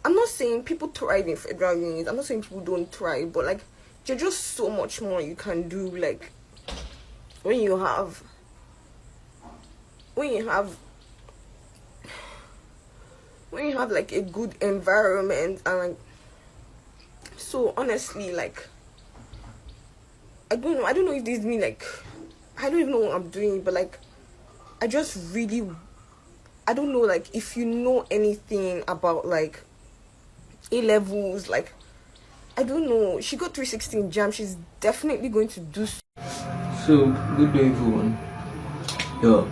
I'm not saying people thrive in federal unis, I'm not saying people don't thrive, but like there's just so much more you can do, like when you have like a good environment. And like, so honestly, like I don't know if this mean like, I don't even know what I'm doing, but like I just really, I don't know, like if you know anything about like A levels, like I don't know, she got 360 in Jamb, she's definitely going to do so. Good day everyone. Yeah,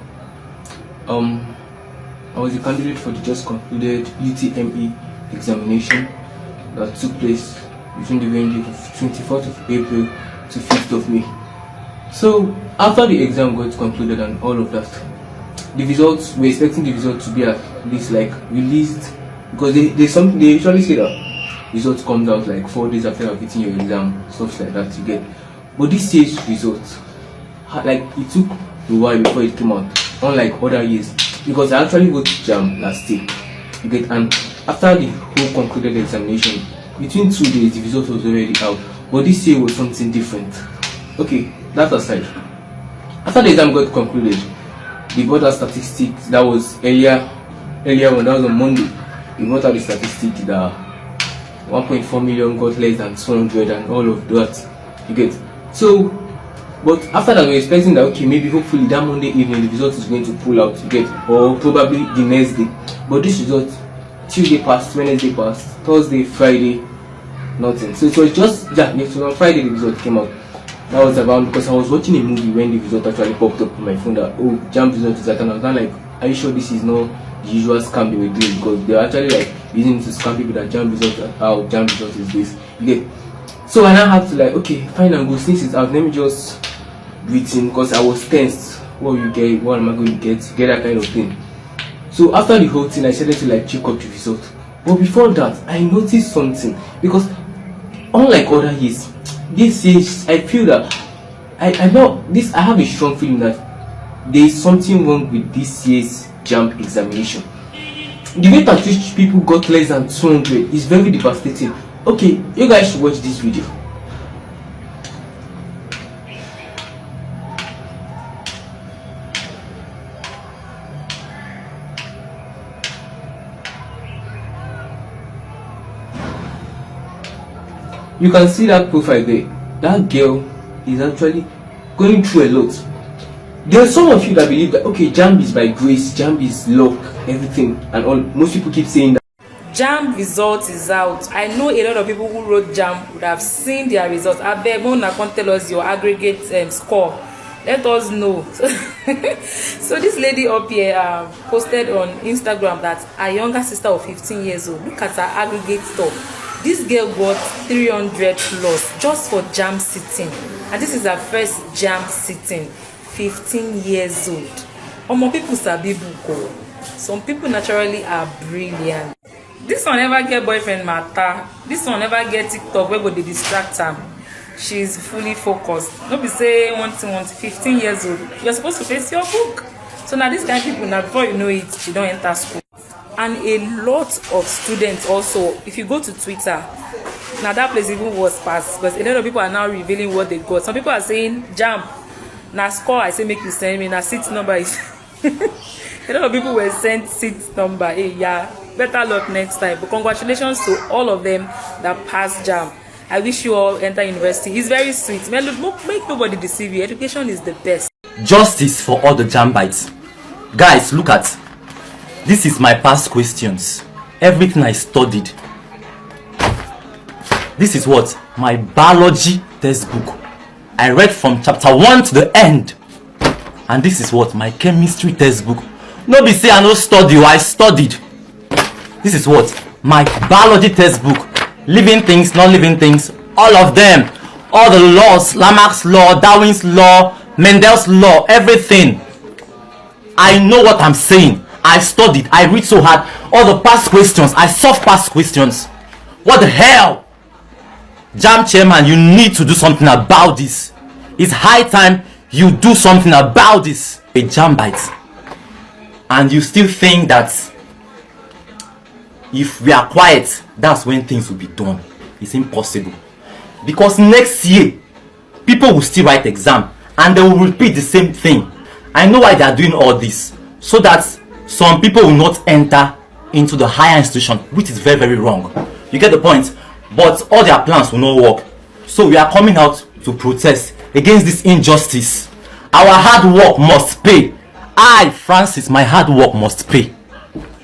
I was a candidate for the just concluded UTME examination that took place between the range of 24th of April to 5th of May. So after the exam got concluded and all of that, the results, we're expecting the results to be at least like released, because they usually say that results comes out like 4 days after you've written your exam, stuff like that you get. But this year's results, like it took a while before it came out, unlike other years, because I actually wrote Jamb last year, you get, and after the whole concluded examination, between 2 days the result was already out. But this year was something different. Okay, that aside, after the exam got concluded, they brought out statistics that was earlier when that was on Monday. They brought out the statistics that 1.4 million got less than 200 and all of that, you get. So but after that, we're expecting that okay, maybe hopefully that Monday evening the result is going to pull out, you get, or probably the next day. But this result, Tuesday passed, Wednesday passed, Thursday, Friday, nothing. So it was just, yeah, it was on Friday the result came out. That was around, because I was watching a movie when the result actually popped up on my phone that, oh, Jamb result is that, and I was like, are you sure this is not the usual scam they were doing? Because they were actually like using to scam people that Jamb result, how Jamb result is this, you get. So I now have to like, okay, fine and good, since it's out, let me just written, because I was tensed. What will you get? What am I going to get that kind of thing. So after the whole thing, I started to like check up the result. But before that, I noticed something, because unlike other years, this year I feel that I know this. I have a strong feeling that there is something wrong with this year's Jamb examination. The rate at which people got less than 200 is very devastating. Okay, you guys should watch this video. You can see that profile there. That girl is actually going through a lot. There are some of you that believe that okay, Jamb is by grace, Jamb is luck, everything and all. Most people keep saying that. Jamb result is out. I know a lot of people who wrote Jamb would have seen their results. Abeg, Mona can tell us your aggregate score. Let us know. So this lady up here posted on Instagram that her younger sister of 15 years old, look at her aggregate score. This girl got 300 plus just for Jamb sitting, and this is her first Jamb sitting. 15 years old. Omo people sabi book. Some people naturally are brilliant. This one never get boyfriend matter. This one never get TikTok where go they distract am. She's fully focused. No be say one 15 years old. You're supposed to face your book. So now this kind of people, now before you know it, you don't enter school. And a lot of students also, if you go to Twitter, now that place even was past, because a lot of people are now revealing what they got. Some people are saying, Jamb, now score, I say make you send me, now seat number is... A lot of people were sent seat number. Hey, yeah, better luck next time. But congratulations to all of them that passed Jamb. I wish you all enter university. It's very sweet. Make nobody deceive you. Education is the best. Justice for all the Jambites. Guys, look at. This is my past questions. Everything I studied. This is what? My biology textbook. I read from chapter 1 to the end. And this is what? My chemistry textbook. No be say I no study, I studied. This is what? My biology textbook. Living things, non-living things. All of them. All the laws. Lamarck's law, Darwin's law, Mendel's law, everything. I know what I'm saying. I studied. I read so hard. All the past questions. I solve past questions. What the hell? Jamb chairman, you need to do something about this. It's high time you do something about this. A Jambite. And you still think that if we are quiet, that's when things will be done. It's impossible. Because next year, people will still write exam and they will repeat the same thing. I know why they are doing all this. So that some people will not enter into the higher institution, which is very, very wrong. You get the point? But all their plans will not work. So we are coming out to protest against this injustice. Our hard work must pay. I, Francis, my hard work must pay.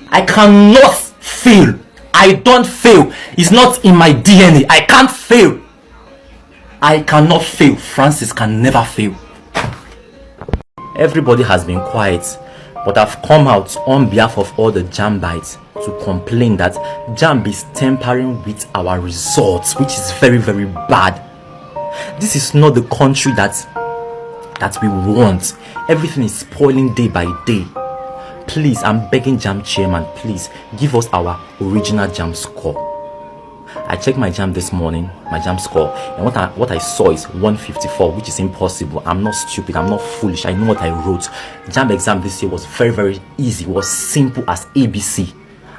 I cannot fail. I don't fail. It's not in my DNA. I can't fail. I cannot fail. Francis can never fail. Everybody has been quiet, but I've come out on behalf of all the Jambites to complain that Jamb is tampering with our results, which is very, very bad. This is not the country that we want. Everything is spoiling day by day. Please, I'm begging Jamb chairman, please give us our original Jamb score. I checked my Jamb this morning, my Jamb score, and what I saw is 154, which is impossible. I'm not stupid, I'm not foolish, I know what I wrote. Jamb exam this year was very, very easy. It was simple as ABC.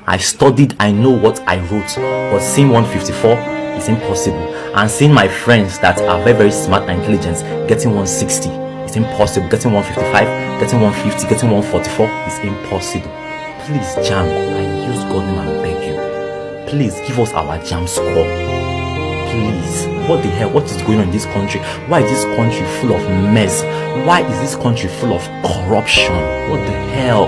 I studied, I know what I wrote, but seeing 154 is impossible. And seeing my friends that are very, very smart and intelligent getting 160, it's impossible. Getting 155, getting 150, getting 144 is impossible. Please, Jamb, I use God name and beg you. Please give us our Jamb score. Please. What the hell? What is going on in this country? Why is this country full of mess? Why is this country full of corruption? What the hell?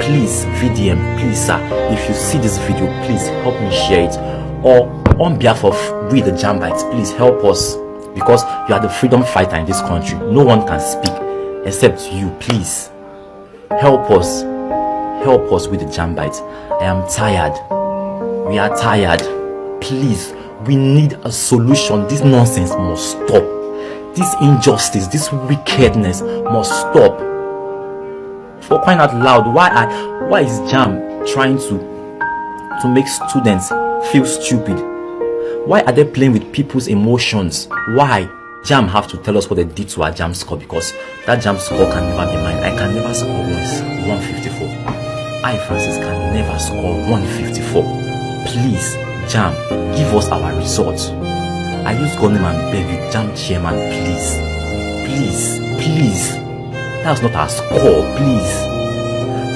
Please, VDM, please, sir, if you see this video, please help me share it. Or on behalf of we the Jambites, please help us. Because you are the freedom fighter in this country. No one can speak except you. Please help us. Help us with the Jambites. I am tired. We are tired. Please, we need a solution. This nonsense must stop. This injustice, this wickedness must stop. For crying out loud, why is Jamb trying to make students feel stupid? Why are they playing with people's emotions? Why? Jamb have to tell us what they did to our Jamb score, because that Jamb score can never be mine. I can never score 154. I, Francis, can never score 154. Please, Jamb, give us our results. I use God name and beg you, Jamb chairman, please. Please, please. That's not our score, please.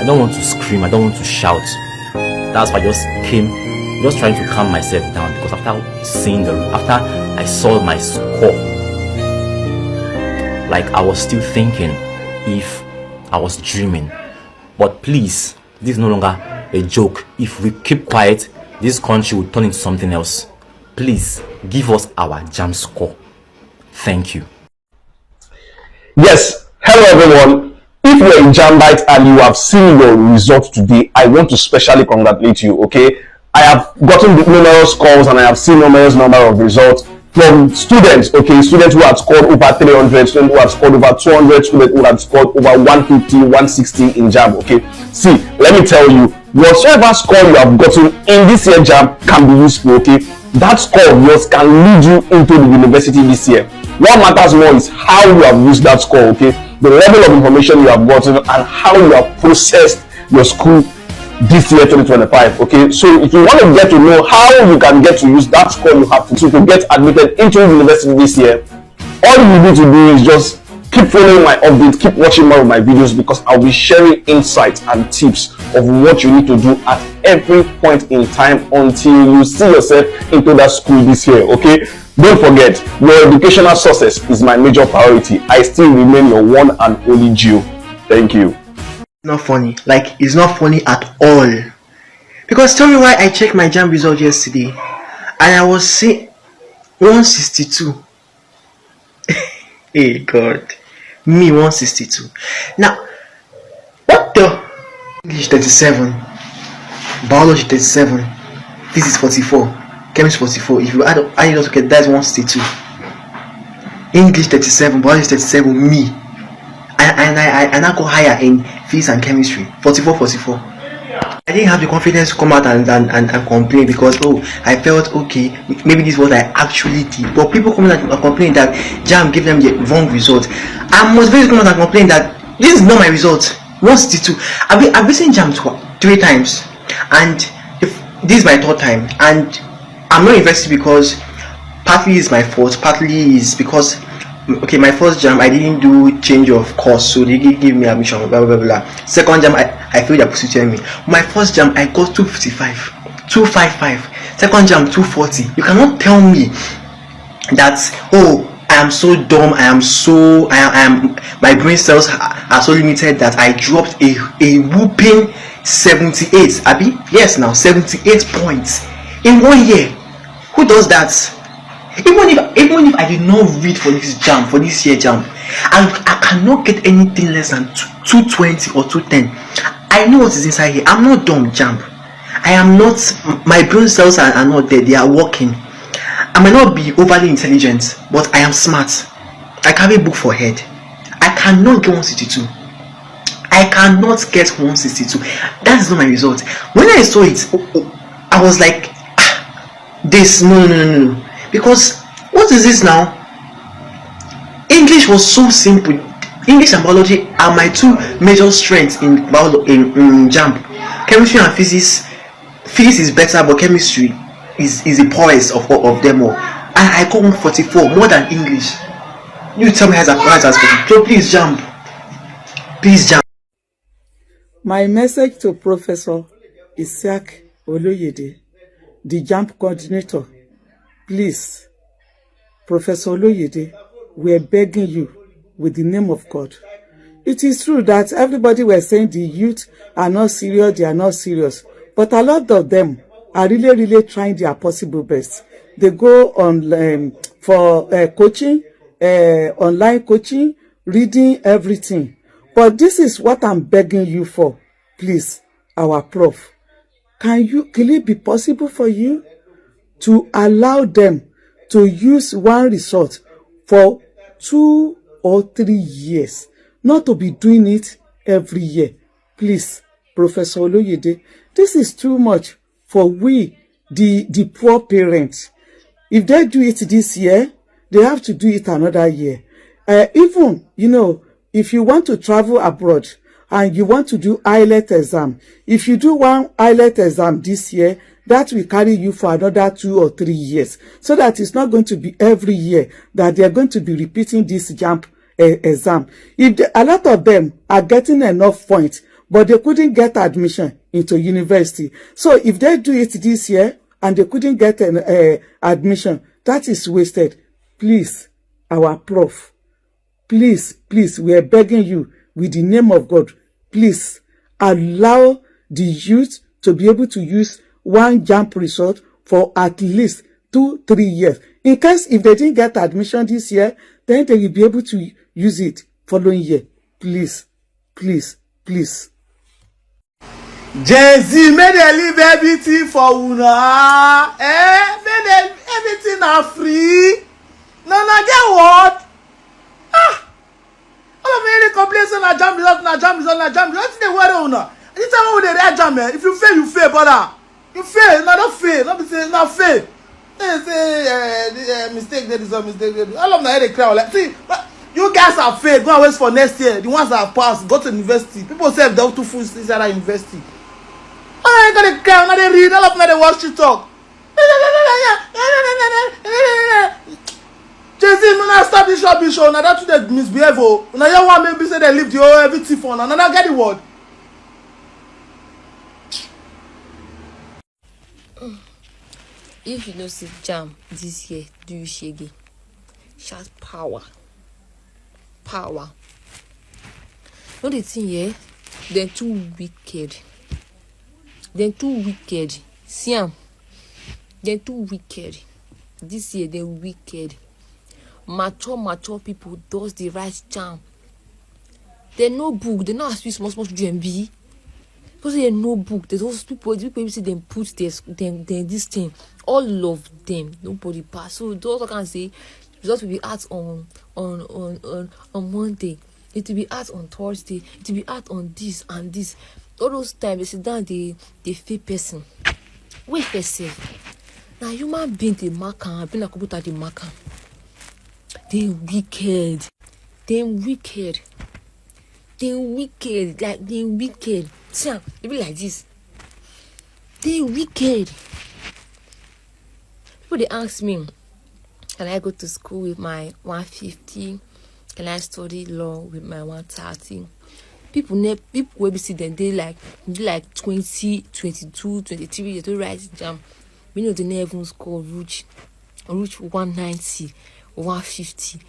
I don't want to scream, I don't want to shout. That's why I just came just trying to calm myself down, because after I saw my score, like I was still thinking if I was dreaming. But please, this is no longer a joke. If we keep quiet, this country will turn into something else. Please give us our Jamb score. Thank you. Yes, hello everyone. If you're a Jambite and you have seen your results today, I want to specially congratulate you, okay? I have gotten numerous calls and I have seen numerous number of results from students, okay, students who had scored over 300, students who had scored over 200, students who had scored over 150, 160 in Jamb, okay. See, let me tell you, whatever score you have gotten in this year Jamb can be useful, okay. That score of yours can lead you into the university this year. What matters more is how you have used that score, okay, the level of information you have gotten and how you have processed your school this year 2025, okay. So if you want to get to know how you can get to use that score you have to get admitted into university this year, all you need to do is just keep following my updates, keep watching more of my videos, because I'll be sharing insights and tips of what you need to do at every point in time until you see yourself into that school this year, okay. Don't forget, your educational success is my major priority. I still remain your one and only Gio. Thank you. Not funny, like it's not funny at all, because tell me why I checked my Jamb result yesterday and I was saying 162. Hey God, me 162. Now what the English 37, biology 37, physics 44, chemistry 44. If you add it all together, that's 162. English 37, biology 37, me. And I go higher in physics and chemistry, 44. I didn't have the confidence to come out and complain, because I felt okay, maybe this is what I actually did. But people come out and complain that Jamb gave them the wrong result. I must very come out and complain that this is not my result. 162. I've written Jamb 3 times, and this is my 3rd time, and I'm not invested because partly is my fault, partly is because okay, my first Jamb I didn't do change of course, so they give me admission, blah blah blah. Second Jamb I failed their UTME. My first Jamb I got 255, 255. Second Jamb 240. You cannot tell me that I am so dumb, I am my brain cells are so limited that I dropped a whooping 78. Abi? Yes, now 78 points in 1 year. Who does that? Even if I did not read for this Jamb, for this year Jamb, I cannot get anything less than 220 or 210. I know what is inside here. I'm not dumb, Jamb. I am not. My brain cells are not there. They are working. I might not be overly intelligent, but I am smart. I carry a book for head. I cannot get 162. I cannot get 162. That is not my result. When I saw it, I was like, this no. Because what is this now? English was so simple. English and biology are my 2 major strengths in Jamb. Chemistry and physics. Physics is better, but chemistry is the poorest of them all. And I got 144, more than English. You tell me how that's possible. So please Jamb. Please Jamb. My message to Professor Isiaq Oloyede, the Jamb coordinator. Please, Professor Oloyede, we are begging you with the name of God. It is true that everybody were saying the youth are not serious, they are not serious. But a lot of them are really trying their possible best. They go on for coaching, online coaching, reading, everything. But this is what I'm begging you for. Please, our prof, can it be possible for you to allow them to use one result for 2 or 3 years, not to be doing it every year? Please, Professor Oloyede, this is too much for we, the poor parents. If they do it this year, they have to do it another year. Even, if you want to travel abroad and you want to do IELTS exam, if you do one IELTS exam this year, that will carry you for another 2 or 3 years. So that it's not going to be every year that they're going to be repeating this Jamb exam. A lot of them are getting enough points, but they couldn't get admission into university. So if they do it this year and they couldn't get an admission, that is wasted. Please, our prof, please, we are begging you with the name of God, please allow the youth to be able to use one Jamb result for at least 2-3 years. In case if they didn't get admission this year, then they will be able to use it following year. Please. Gen Z, may they leave everything for una. May they everything are free. No, get what? Ah! All of me complain say na Jamb result, na Jamb result, na Jamb result. Wetin dey worry una? Anytime we dey write Jamb, if you fail, you fail, brother. You fail, no, don't fail. Not be say na fail. They say mistake there is a mistake there. All of them they cry like, see, you guys have failed. Go and wait for next year. The ones that have passed, go to university. People say they're too full inside university. Oh, they gonna cry, now they read. All of them they watch you talk. Jay-Z, no, stop this rubbish show. Now that's they misbehave. Now you want maybe say they leave the whole everything for now. Now get the word. If you know see Jamb this year, do you shaggy? Shout power. Power. Not the thing here, they're too wicked. They're too wicked. See them? They're too wicked. This year they're wicked. Mature people does the right Jamb. They no book, they not speak small Jamb. Because they no book, there's those people say them put this thing. All of them, nobody pass. So those I can say results will be out on Monday. It will be out on Thursday. It will be out on this and this. All those times they sit down, they fake person. Wait for yourself. Now human being the marker, I've been a computer the marker. They wicked. They wicked. Like they wicked. See, they be like this. They wicked. People they ask me, can I go to school with my 150? Can I study law with my 130? People will be sitting they like 20, 22, 23 years to write Jamb. We know they never even score reach 190, 150,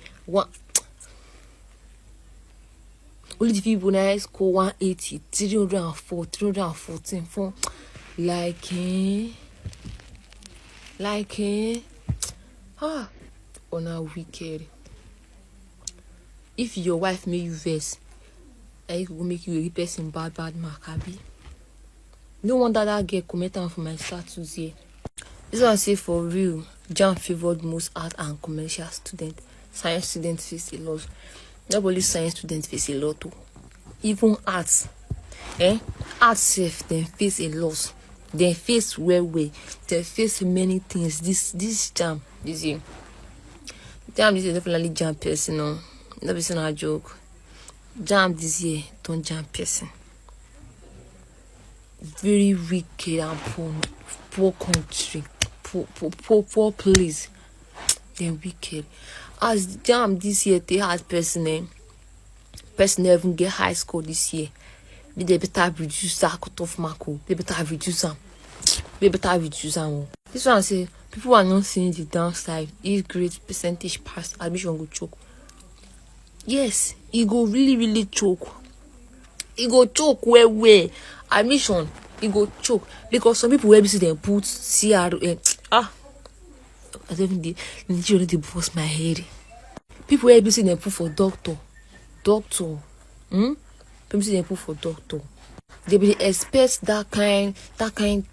only the people now score 180, 304, 314 for on a wicked. If your wife make you vex, and it will make you a person bad mark, abi. No wonder that girl commented for my status here. This one say for real, Jamb favored most art and commercial students. Science students face a lot. Not only science students face a lot too. Even arts. Arts self they face a loss. They face way. They face many things. This Jamb this year. Jamb this year definitely Jamb person. No, not be saying a joke. Jamb this year don't Jamb person. Very wicked and poor country, poor place. They're wicked. As Jamb this year, they had person even get high score this year. They better reduce that cut-off mark. They better reduce them. This one I say people are not seeing the downside. If great percentage pass, admission go choke. Yes, it go really choke. It go choke where admission. It go choke because some people will be them put CRN. I don't even the bust my head. People will be them put for doctor. People see them put for doctor. They will expect that kind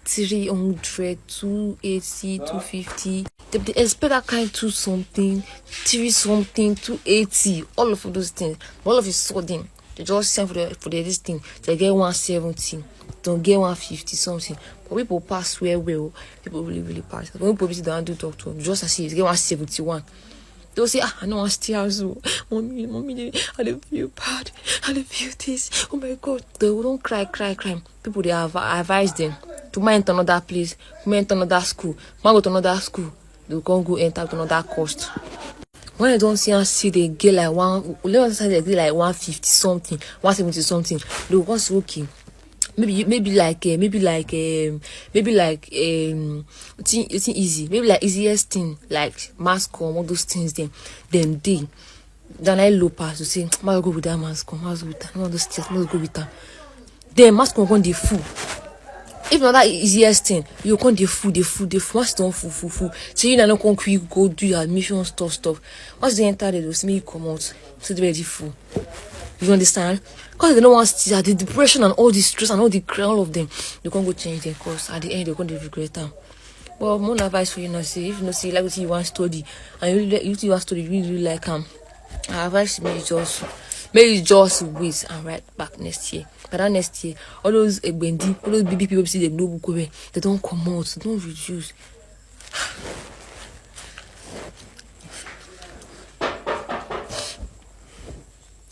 300, 280, 250. They will expect that kind 2 something, 3 something, 280. All of those things. All of a sudden, they just send for this thing. They get 170. Don't get 150 something. But people pass well. People really pass. When people don't do doctor, just as it get 171. They'll say, I know I still so. Mommy, I don't feel bad. I don't feel this. Oh my God. They don't cry. People, they have advised them to mind another place, mind another school, go to another school. They can't go enter to another cost. When I don't see they get like 150 something, 170 something, they will say, okay. Maybe like it's easy. Maybe like easiest thing like mask on all those things. Then I low pass to say, "Must go with that mask on, must go with that. All those things, must go with that." Then mask on the full. If not that easiest thing, you can't the full. Once don't full. So you not come quick go do your admission stuff. Once they enter, they will see me come out. So they ready full. You understand? Because they don't want to the depression and all the stress and all the all of them. They can't go change their course. At the end, they're going to regret them. Well, more advice for you now. See, if you know, see, like what you want to study, and you want to study, really like I advise me just wait and write back next year. But that next year, all those Bendi, all those BB people see the no book away, they don't come out, they don't reduce.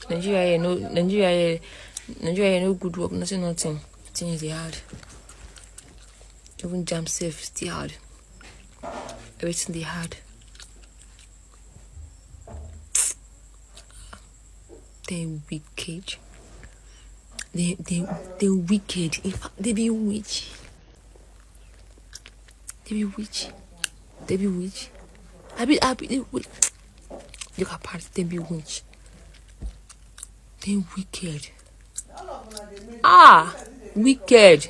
Nigeria, no good work, nothing. Things they hard. Even Jamb safe still hard. Everything they hard. They wicked. They wicked. In fact, they be witch. I be witch. You can part. They be witch. They wicked. Wicked.